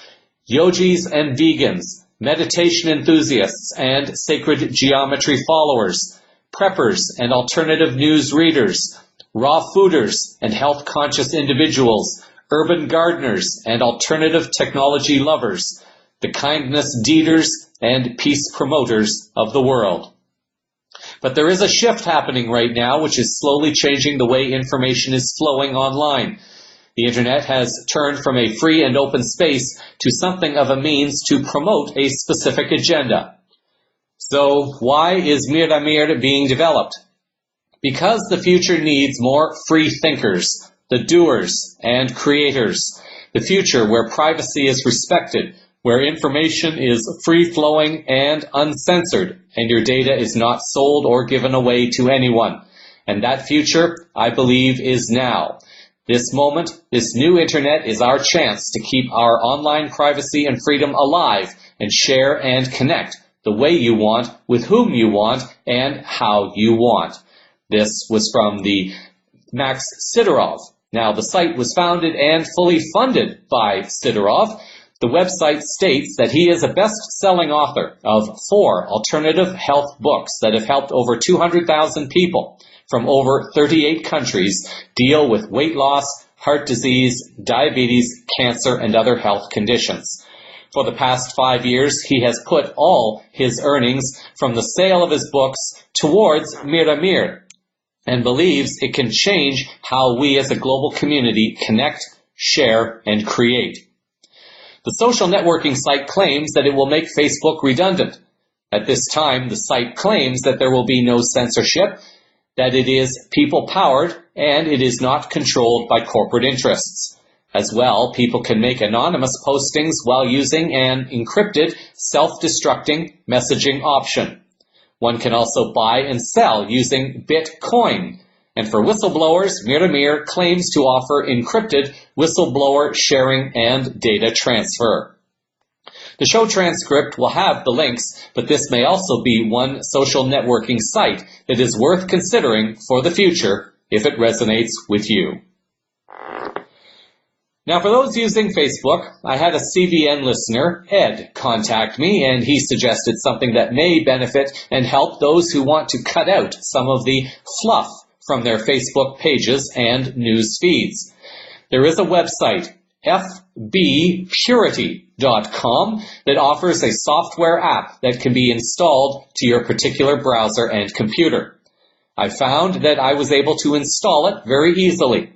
yogis and vegans, meditation enthusiasts and sacred geometry followers, preppers and alternative news readers, raw fooders and health-conscious individuals, urban gardeners and alternative technology lovers, the kindness deeders and peace promoters of the world. But there is a shift happening right now which is slowly changing the way information is flowing online. The internet has turned from a free and open space to something of a means to promote a specific agenda. So why is Mir being developed? Because the future needs more free thinkers, the doers and creators. The future where privacy is respected, where information is free-flowing and uncensored, and your data is not sold or given away to anyone. And that future, I believe, is now. This moment, this new internet is our chance to keep our online privacy and freedom alive and share and connect the way you want, with whom you want, and how you want. This was from the Max Sidorov. Now, the site was founded and fully funded by Sidorov. The website states that he is a best-selling author of 4 alternative health books that have helped over 200,000 people from over 38 countries deal with weight loss, heart disease, diabetes, cancer, and other health conditions. For the past 5 years, he has put all his earnings from the sale of his books towards Mir and believes it can change how we as a global community connect, share, and create. The social networking site claims that it will make Facebook redundant. At this time, the site claims that there will be no censorship, that it is people-powered, and it is not controlled by corporate interests. As well, people can make anonymous postings while using an encrypted, self-destructing messaging option. One can also buy and sell using Bitcoin. And for whistleblowers, Mir claims to offer encrypted whistleblower sharing and data transfer. The show transcript will have the links, but this may also be one social networking site that is worth considering for the future if it resonates with you. Now, for those using Facebook, I had a CVN listener, Ed, contact me, and he suggested something that may benefit and help those who want to cut out some of the fluff from their Facebook pages and news feeds. There is a website, fbpurity.com, that offers a software app that can be installed to your particular browser and computer. I found that I was able to install it very easily.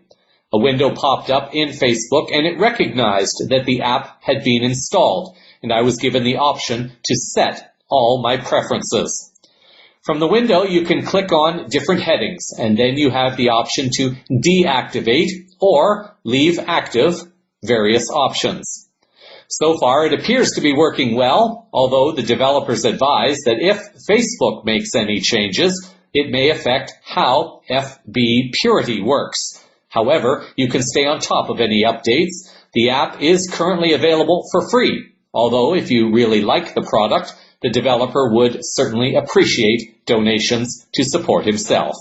A window popped up in Facebook and it recognized that the app had been installed, and I was given the option to set all my preferences. From the window, you can click on different headings, and then you have the option to deactivate or leave active various options. So far, it appears to be working well, although the developers advise that if Facebook makes any changes, it may affect how FB Purity works. However, you can stay on top of any updates. The app is currently available for free, although if you really like the product, the developer would certainly appreciate donations to support himself.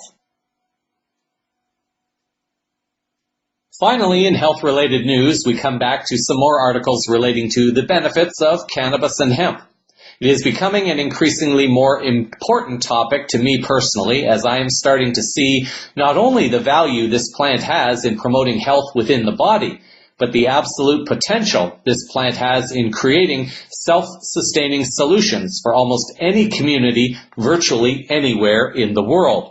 Finally, in health-related news, we come back to some more articles relating to the benefits of cannabis and hemp. It is becoming an increasingly more important topic to me personally, as I am starting to see not only the value this plant has in promoting health within the body, but the absolute potential this plant has in creating self-sustaining solutions for almost any community virtually anywhere in the world.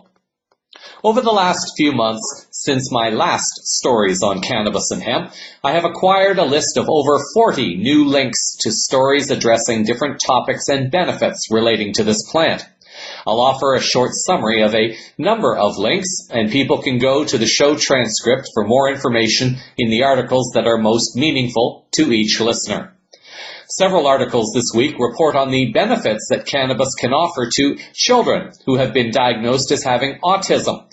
Over the last few months, since my last stories on cannabis and hemp, I have acquired a list of over 40 new links to stories addressing different topics and benefits relating to this plant. I'll offer a short summary of a number of links, and people can go to the show transcript for more information in the articles that are most meaningful to each listener. Several articles this week report on the benefits that cannabis can offer to children who have been diagnosed as having autism.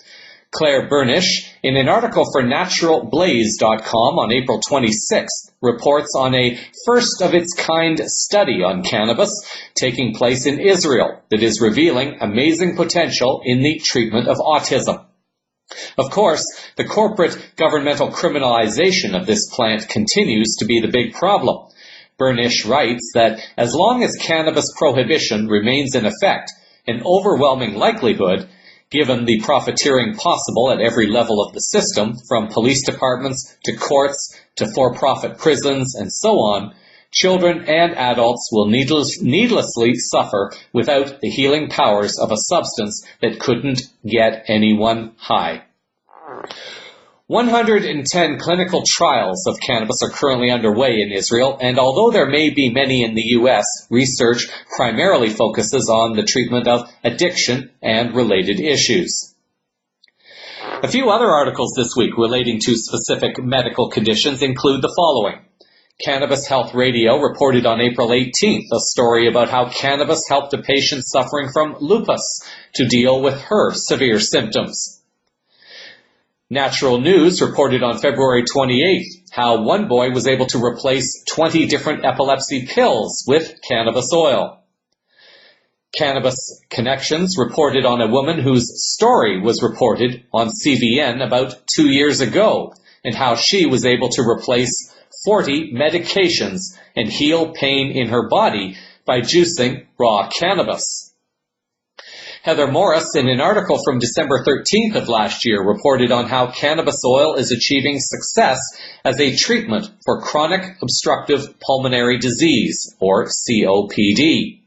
Claire Burnish, in an article for naturalblaze.com on April 26th, reports on a first-of-its-kind study on cannabis taking place in Israel that is revealing amazing potential in the treatment of autism. Of course, the corporate governmental criminalization of this plant continues to be the big problem. Burnish writes that as long as cannabis prohibition remains in effect, an overwhelming likelihood, given the profiteering possible at every level of the system, from police departments to courts to for-profit prisons and so on, children and adults will needlessly suffer without the healing powers of a substance that couldn't get anyone high. 110 clinical trials of cannabis are currently underway in Israel, and although there may be many in the U.S., research primarily focuses on the treatment of addiction and related issues. A few other articles this week relating to specific medical conditions include the following. Cannabis Health Radio reported on April 18th a story about how cannabis helped a patient suffering from lupus to deal with her severe symptoms. Natural News reported on February 28th how one boy was able to replace 20 different epilepsy pills with cannabis oil. Cannabis Connections reported on a woman whose story was reported on CVN about 2 years ago and how she was able to replace 40 medications and heal pain in her body by juicing raw cannabis. Heather Morris, in an article from December 13th of last year, reported on how cannabis oil is achieving success as a treatment for chronic obstructive pulmonary disease, or COPD.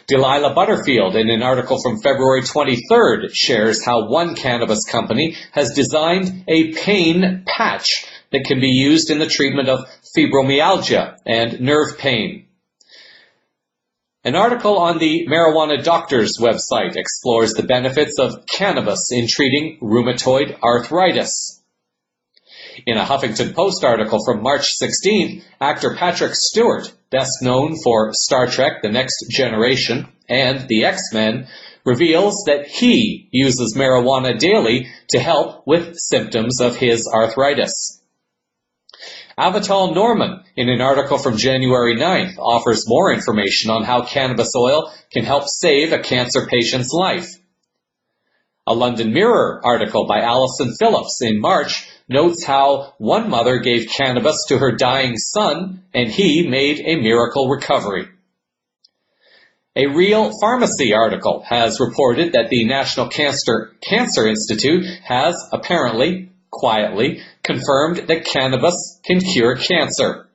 Delilah Butterfield, in an article from February 23rd, shares how one cannabis company has designed a pain patch that can be used in the treatment of fibromyalgia and nerve pain. An article on the Marijuana Doctors website explores the benefits of cannabis in treating rheumatoid arthritis. In a Huffington Post article from March 16th, actor Patrick Stewart, best known for Star Trek: The Next Generation and The X-Men, reveals that he uses marijuana daily to help with symptoms of his arthritis. Avital Norman, in an article from January 9th, offers more information on how cannabis oil can help save a cancer patient's life. A London Mirror article by Alison Phillips in March notes how one mother gave cannabis to her dying son and he made a miracle recovery. A Real Pharmacy article has reported that the National Cancer Institute has apparently, quietly, confirmed that cannabis can cure cancer.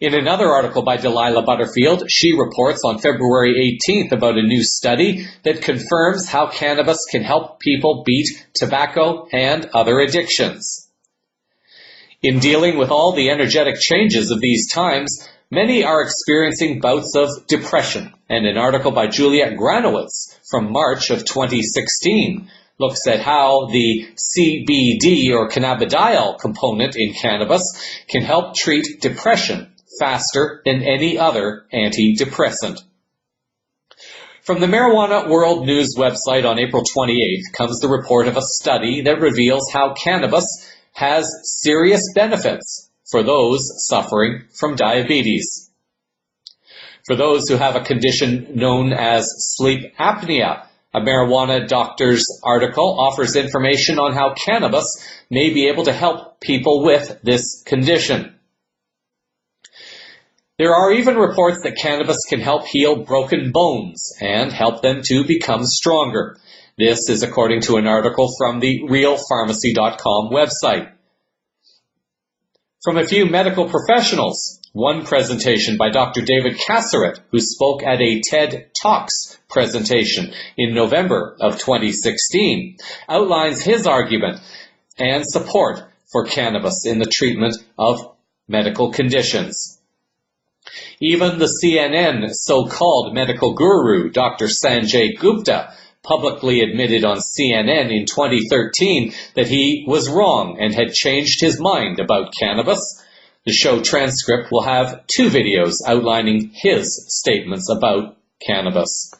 In another article by Delilah Butterfield, she reports on February 18th about a new study that confirms how cannabis can help people beat tobacco and other addictions. In dealing with all the energetic changes of these times, many are experiencing bouts of depression, and an article by Juliet Granowitz from March of 2016 looks at how the CBD or cannabidiol component in cannabis can help treat depression faster than any other antidepressant. From the Marijuana World News website on April 28th comes the report of a study that reveals how cannabis has serious benefits for those suffering from diabetes. For those who have a condition known as sleep apnea, a Marijuana Doctors article offers information on how cannabis may be able to help people with this condition. There are even reports that cannabis can help heal broken bones and help them to become stronger. This is according to an article from the realpharmacy.com website. From a few medical professionals, one presentation by Dr. David Casseret, who spoke at a TED Talks presentation in November of 2016, outlines his argument and support for cannabis in the treatment of medical conditions. Even the CNN so-called medical guru, Dr. Sanjay Gupta, publicly admitted on CNN in 2013 that he was wrong and had changed his mind about cannabis. The show transcript will have 2 videos outlining his statements about cannabis.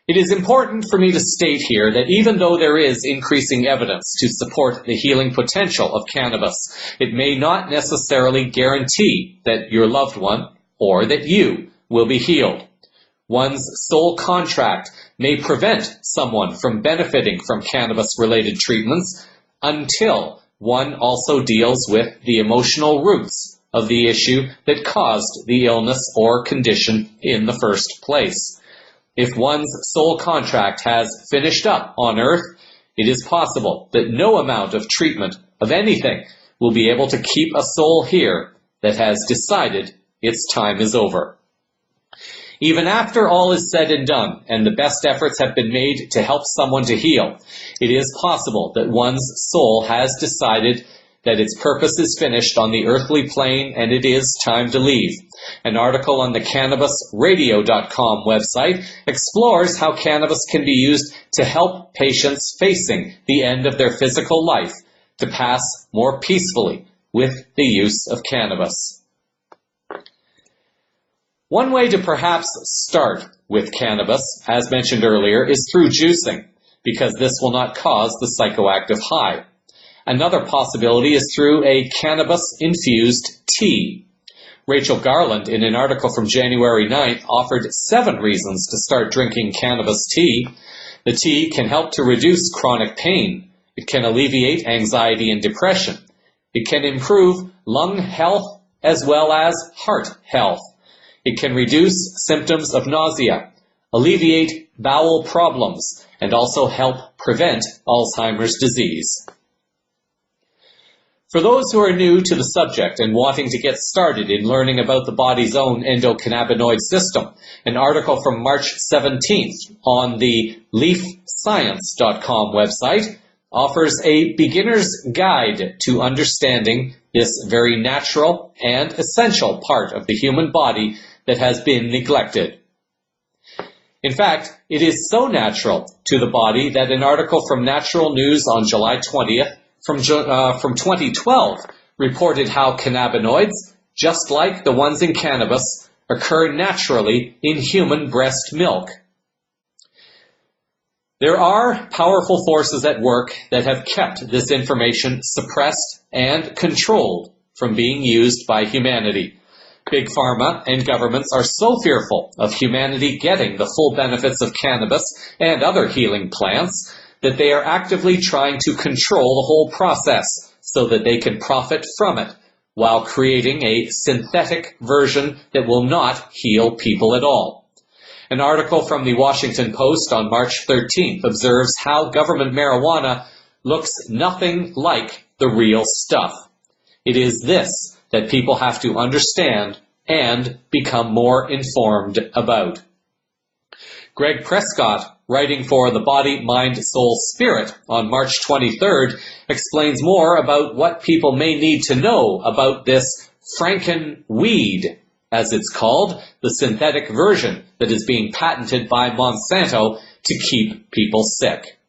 It is important for me to state here that even though there is increasing evidence to support the healing potential of cannabis, it may not necessarily guarantee that your loved one or that you will be healed. One's sole contract may prevent someone from benefiting from cannabis-related treatments until one also deals with the emotional roots of the issue that caused the illness or condition in the first place. If one's soul contract has finished up on earth, it is possible that no amount of treatment of anything will be able to keep a soul here that has decided its time is over. Even after all is said and done, and the best efforts have been made to help someone to heal, it is possible that one's soul has decided that its purpose is finished on the earthly plane and it is time to leave. An article on the CannabisRadio.com website explores how cannabis can be used to help patients facing the end of their physical life to pass more peacefully with the use of cannabis. One way to perhaps start with cannabis, as mentioned earlier, is through juicing, because this will not cause the psychoactive high. Another possibility is through a cannabis-infused tea. Rachel Garland, in an article from January 9th, offered 7 reasons to start drinking cannabis tea. The tea can help to reduce chronic pain. It can alleviate anxiety and depression. It can improve lung health as well as heart health. It can reduce symptoms of nausea, alleviate bowel problems, and also help prevent Alzheimer's disease. For those who are new to the subject and wanting to get started in learning about the body's own endocannabinoid system, an article from March 17th on the leafscience.com website offers a beginner's guide to understanding this very natural and essential part of the human body that has been neglected. In fact, it is so natural to the body that an article from Natural News on July 20th from 2012 reported how cannabinoids, just like the ones in cannabis, occur naturally in human breast milk. There are powerful forces at work that have kept this information suppressed and controlled from being used by humanity. Big Pharma and governments are so fearful of humanity getting the full benefits of cannabis and other healing plants that they are actively trying to control the whole process so that they can profit from it, while creating a synthetic version that will not heal people at all. An article from the Washington Post on March 13th observes how government marijuana looks nothing like the real stuff. It is this that people have to understand and become more informed about. Greg Prescott, writing for The Body, Mind, Soul, Spirit on March 23rd, explains more about what people may need to know about this Frankenweed, as it's called, the synthetic version that is being patented by Monsanto to keep people sick.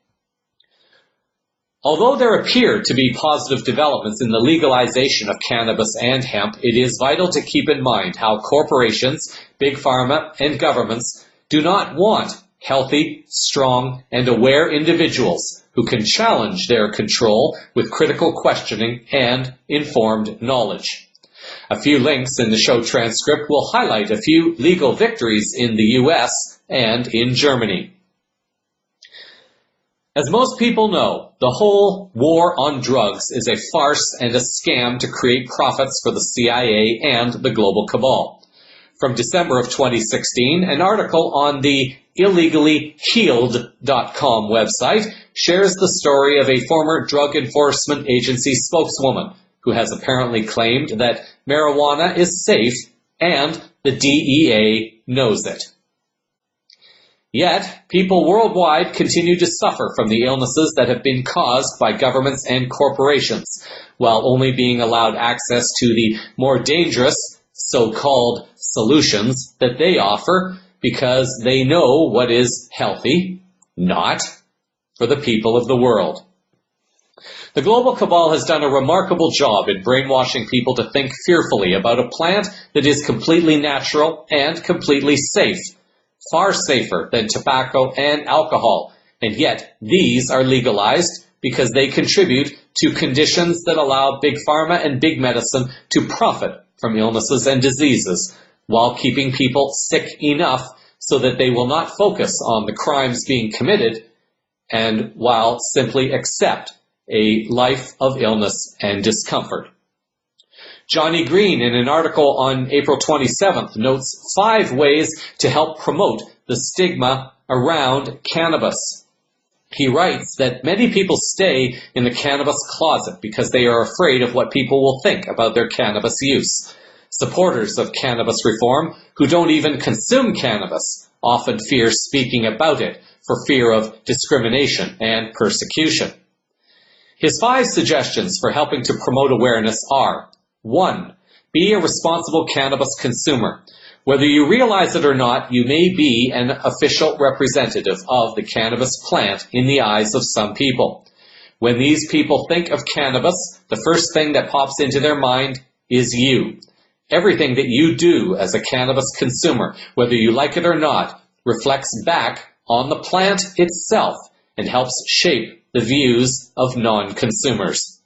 Although there appear to be positive developments in the legalization of cannabis and hemp, it is vital to keep in mind how corporations, big pharma, and governments do not want healthy, strong, and aware individuals who can challenge their control with critical questioning and informed knowledge. A few links in the show transcript will highlight a few legal victories in the U.S. and in Germany. As most people know, the whole war on drugs is a farce and a scam to create profits for the CIA and the global cabal. From December of 2016, an article on the illegally-healed.com website shares the story of a former Drug Enforcement Agency spokeswoman who has apparently claimed that marijuana is safe and the DEA knows it. Yet, people worldwide continue to suffer from the illnesses that have been caused by governments and corporations, while only being allowed access to the more dangerous so-called solutions that they offer because they know what is healthy, not for the people of the world. The global cabal has done a remarkable job in brainwashing people to think fearfully about a plant that is completely natural and completely safe. far safer than tobacco and alcohol, and yet these are legalized because they contribute to conditions that allow big pharma and big medicine to profit from illnesses and diseases, while keeping people sick enough so that they will not focus on the crimes being committed, and while simply accept a life of illness and discomfort. Johnny Green, in an article on April 27th, notes 5 ways to help promote the stigma around cannabis. He writes that many people stay in the cannabis closet because they are afraid of what people will think about their cannabis use. Supporters of cannabis reform who don't even consume cannabis often fear speaking about it for fear of discrimination and persecution. His 5 suggestions for helping to promote awareness are: 1. Be a responsible cannabis consumer. Whether you realize it or not, you may be an official representative of the cannabis plant in the eyes of some people. When these people think of cannabis, the first thing that pops into their mind is you. Everything that you do as a cannabis consumer, whether you like it or not, reflects back on the plant itself and helps shape the views of non-consumers.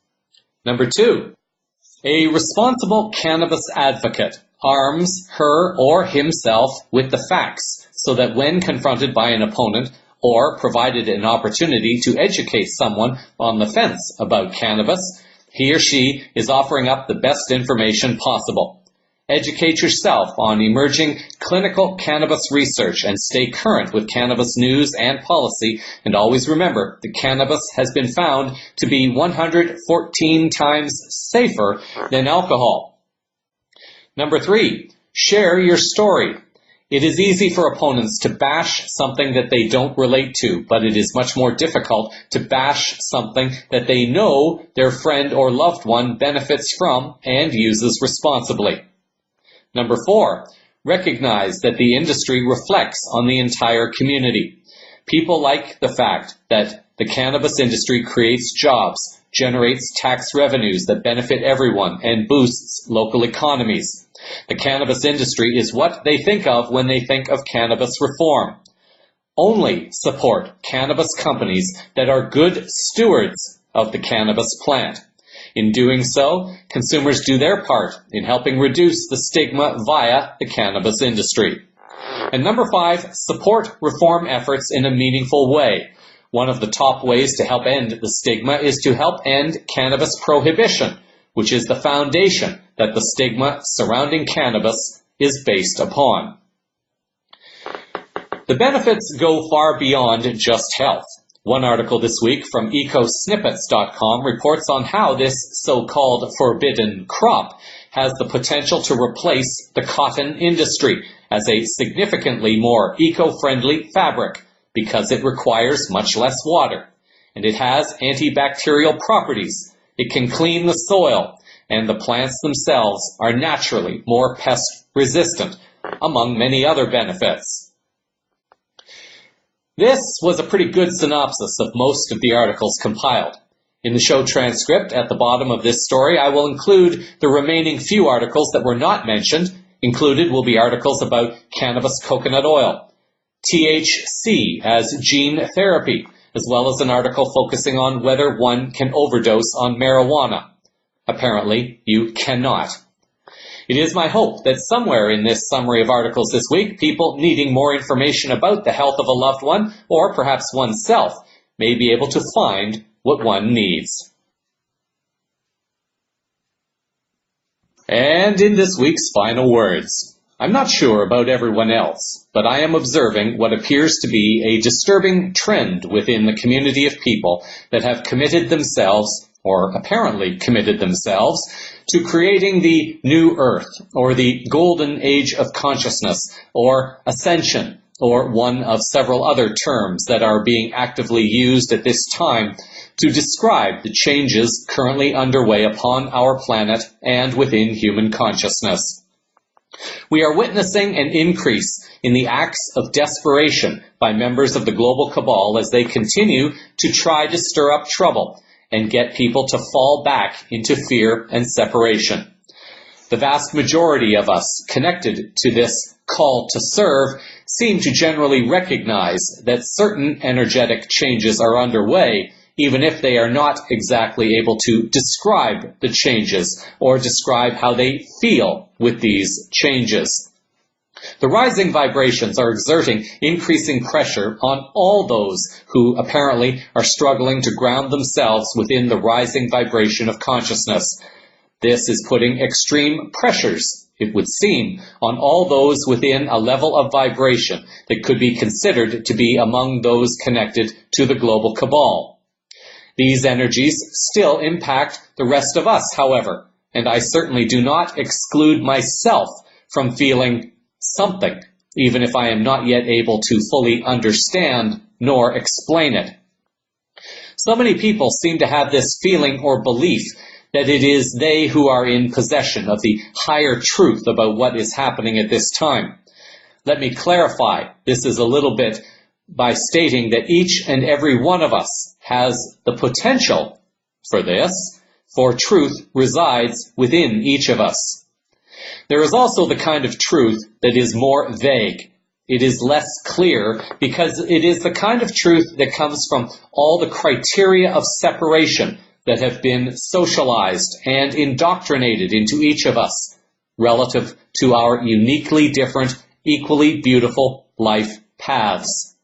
Number 2. A responsible cannabis advocate arms her or himself with the facts so that when confronted by an opponent or provided an opportunity to educate someone on the fence about cannabis, he or she is offering up the best information possible. Educate yourself on emerging clinical cannabis research and stay current with cannabis news and policy, and always remember that cannabis has been found to be 114 times safer than alcohol. Number 3, share your story. It is easy for opponents to bash something that they don't relate to, but it is much more difficult to bash something that they know their friend or loved one benefits from and uses responsibly. Number 4, recognize that the industry reflects on the entire community. People like the fact that the cannabis industry creates jobs, generates tax revenues that benefit everyone, and boosts local economies. The cannabis industry is what they think of when they think of cannabis reform. Only support cannabis companies that are good stewards of the cannabis plant. In doing so, consumers do their part in helping reduce the stigma via the cannabis industry. And number 5, support reform efforts in a meaningful way. One of the top ways to help end the stigma is to help end cannabis prohibition, which is the foundation that the stigma surrounding cannabis is based upon. The benefits go far beyond just health. One article this week from ecosnippets.com reports on how this so-called forbidden crop has the potential to replace the cotton industry as a significantly more eco-friendly fabric because it requires much less water, and it has antibacterial properties. It can clean the soil, and the plants themselves are naturally more pest resistant, among many other benefits. This was a pretty good synopsis of most of the articles compiled. In the show transcript at the bottom of this story, I will include the remaining few articles that were not mentioned. Included will be articles about cannabis coconut oil, THC as gene therapy, as well as an article focusing on whether one can overdose on marijuana. Apparently, you cannot. It is my hope that somewhere in this summary of articles this week, people needing more information about the health of a loved one, or perhaps oneself, may be able to find what one needs. And in this week's final words, I'm not sure about everyone else, but I am observing what appears to be a disturbing trend within the community of people that have committed themselves, or apparently committed themselves, to creating the new earth, or the golden age of consciousness, or ascension, or one of several other terms that are being actively used at this time to describe the changes currently underway upon our planet and within human consciousness. We are witnessing an increase in the acts of desperation by members of the global cabal as they continue to try to stir up trouble and get people to fall back into fear and separation. The vast majority of us connected to this call to serve seem to generally recognize that certain energetic changes are underway, even if they are not exactly able to describe the changes or describe how they feel with these changes. The rising vibrations are exerting increasing pressure on all those who apparently are struggling to ground themselves within the rising vibration of consciousness. This is putting extreme pressures, it would seem, on all those within a level of vibration that could be considered to be among those connected to the global cabal. These energies still impact the rest of us, however, and I certainly do not exclude myself from feeling something, even if I am not yet able to fully understand nor explain it. So many people seem to have this feeling or belief that it is they who are in possession of the higher truth about what is happening at this time. Let me clarify this is a little bit by stating that each and every one of us has the potential for this, for truth resides within each of us. There is also the kind of truth that is more vague. It is less clear because it is the kind of truth that comes from all the criteria of separation that have been socialized and indoctrinated into each of us relative to our uniquely different, equally beautiful life paths.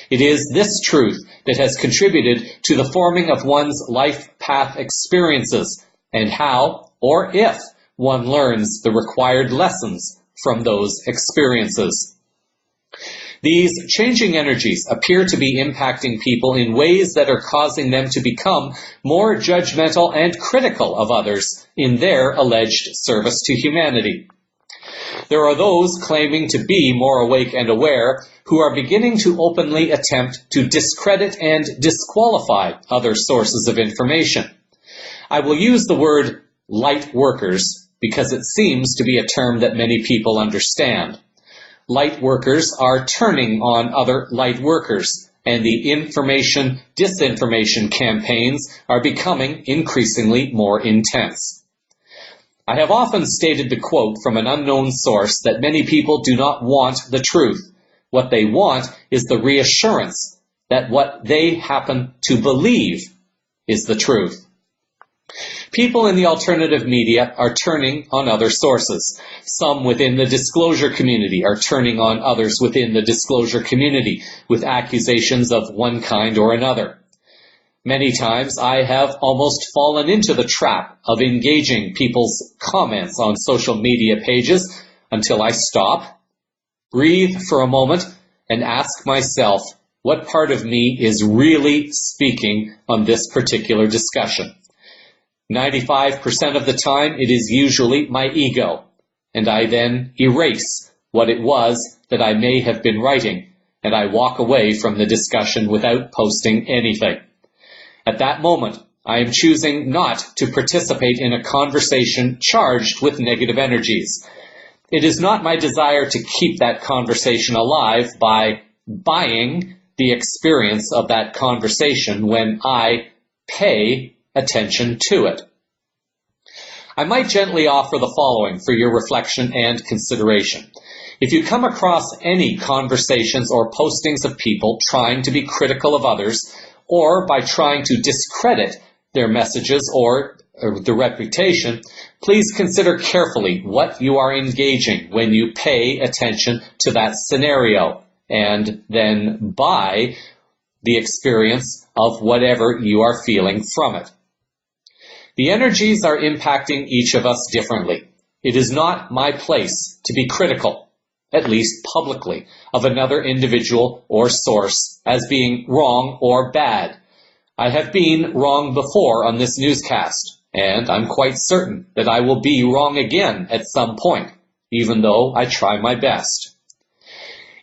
It is this truth that has contributed to the forming of one's life path experiences and how, or if, one learns the required lessons from those experiences. These changing energies appear to be impacting people in ways that are causing them to become more judgmental and critical of others in their alleged service to humanity. There are those claiming to be more awake and aware who are beginning to openly attempt to discredit and disqualify other sources of information. I will use the word light workers because it seems to be a term that many people understand. Light workers are turning on other light workers, and the information-disinformation campaigns are becoming increasingly more intense. I have often stated the quote from an unknown source that many people do not want the truth. What they want is the reassurance that what they happen to believe is the truth. People in the alternative media are turning on other sources. Some within the disclosure community are turning on others within the disclosure community with accusations of one kind or another. Many times I have almost fallen into the trap of engaging people's comments on social media pages until I stop, breathe for a moment, and ask myself what part of me is really speaking on this particular discussion. 95% of the time, it is usually my ego, and I then erase what it was that I may have been writing, and I walk away from the discussion without posting anything. At that moment, I am choosing not to participate in a conversation charged with negative energies. It is not my desire to keep that conversation alive by buying the experience of that conversation when I pay attention to it. I might gently offer the following for your reflection and consideration. If you come across any conversations or postings of people trying to be critical of others, or by trying to discredit their messages or the reputation, please consider carefully what you are engaging when you pay attention to that scenario, and then buy the experience of whatever you are feeling from it. The energies are impacting each of us differently. It is not my place to be critical, at least publicly, of another individual or source as being wrong or bad. I have been wrong before on this newscast, and I'm quite certain that I will be wrong again at some point, even though I try my best.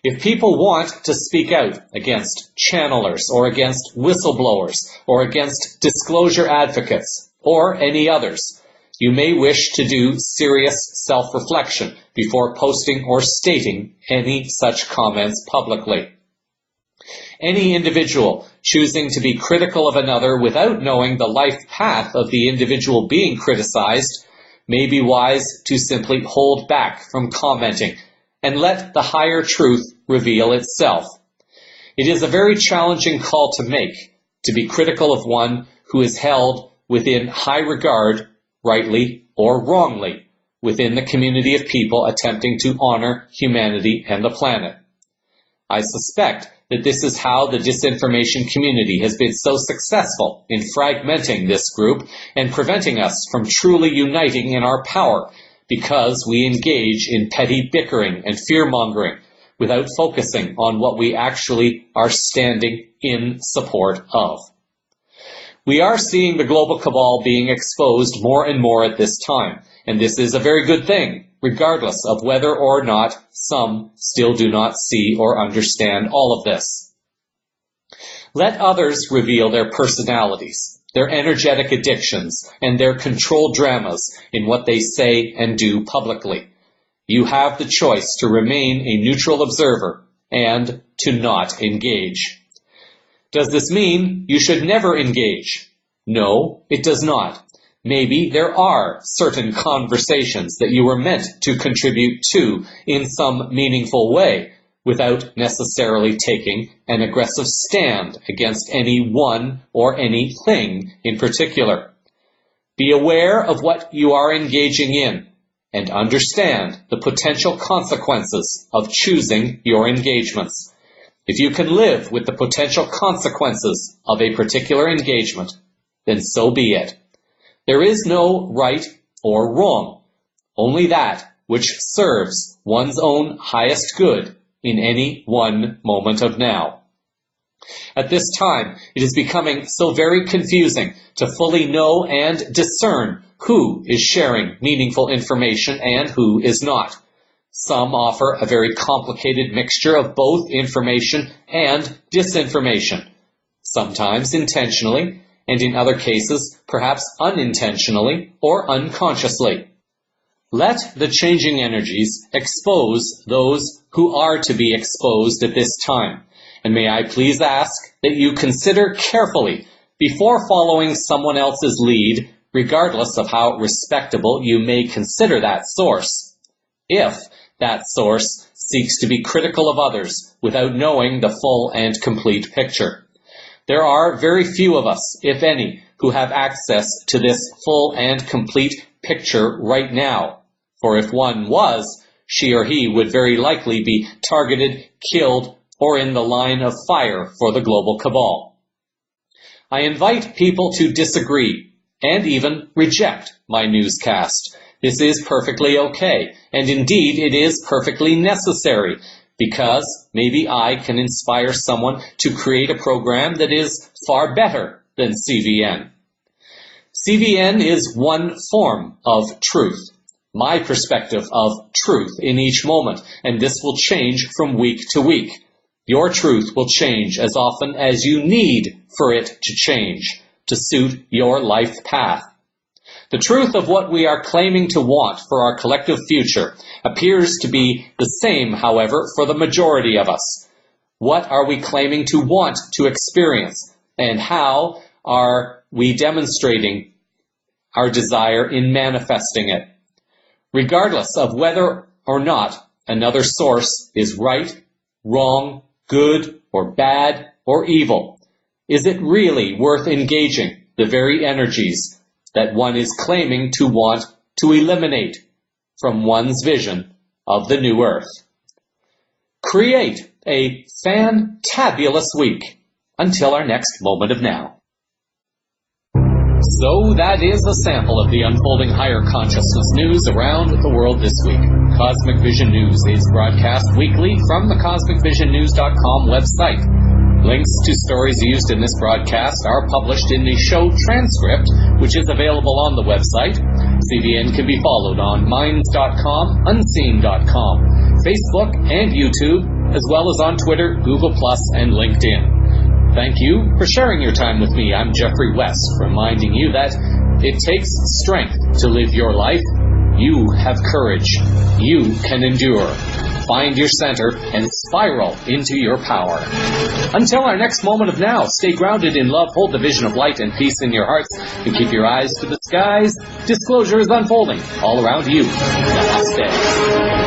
If people want to speak out against channelers or against whistleblowers or against disclosure advocates or any others, you may wish to do serious self-reflection before posting or stating any such comments publicly. Any individual choosing to be critical of another without knowing the life path of the individual being criticized may be wise to simply hold back from commenting and let the higher truth reveal itself. It is a very challenging call to make, to be critical of one who is held within high regard, rightly or wrongly, within the community of people attempting to honor humanity and the planet. I suspect that this is how the disinformation community has been so successful in fragmenting this group and preventing us from truly uniting in our power, because we engage in petty bickering and fear-mongering without focusing on what we actually are standing in support of. We are seeing the global cabal being exposed more and more at this time, and this is a very good thing, regardless of whether or not some still do not see or understand all of this. Let others reveal their personalities, their energetic addictions, and their controlled dramas in what they say and do publicly. You have the choice to remain a neutral observer and to not engage. Does this mean you should never engage? No, it does not. Maybe there are certain conversations that you were meant to contribute to in some meaningful way without necessarily taking an aggressive stand against any one or anything in particular. Be aware of what you are engaging in and understand the potential consequences of choosing your engagements. If you can live with the potential consequences of a particular engagement, then so be it. There is no right or wrong, only that which serves one's own highest good in any one moment of now. At this time, it is becoming so very confusing to fully know and discern who is sharing meaningful information and who is not. Some offer a very complicated mixture of both information and disinformation, sometimes intentionally, and in other cases, perhaps unintentionally or unconsciously. Let the changing energies expose those who are to be exposed at this time. And may I please ask that you consider carefully before following someone else's lead, regardless of how respectable you may consider that source. If that source seeks to be critical of others without knowing the full and complete picture. There are very few of us, if any, who have access to this full and complete picture right now. For if one was, she or he would very likely be targeted, killed, or in the line of fire for the global cabal. I invite people to disagree and even reject my newscast. This is perfectly okay, and indeed it is perfectly necessary, because maybe I can inspire someone to create a program that is far better than CVN. CVN is one form of truth, my perspective of truth in each moment, and this will change from week to week. Your truth will change as often as you need for it to change, to suit your life path. The truth of what we are claiming to want for our collective future appears to be the same, however, for the majority of us. What are we claiming to want to experience, and how are we demonstrating our desire in manifesting it? Regardless of whether or not another source is right, wrong, good, or bad, or evil, is it really worth engaging the very energies that one is claiming to want to eliminate from one's vision of the new earth? Create a fantabulous week until our next moment of now. So that is a sample of the unfolding higher consciousness news around the world this week. Cosmic Vision News is broadcast weekly from the CosmicVisionNews.com website. Links to stories used in this broadcast are published in the show transcript, which is available on the website. CVN can be followed on Minds.com, Unseen.com, Facebook and YouTube, as well as on Twitter, Google+, and LinkedIn. Thank you for sharing your time with me. I'm Jeffrey West, reminding you that it takes strength to live your life. You have courage. You can endure. find your center, and spiral into your power. Until our next moment of now, stay grounded in love, hold the vision of light and peace in your hearts, and keep your eyes to the skies. Disclosure is unfolding all around you. Namaste.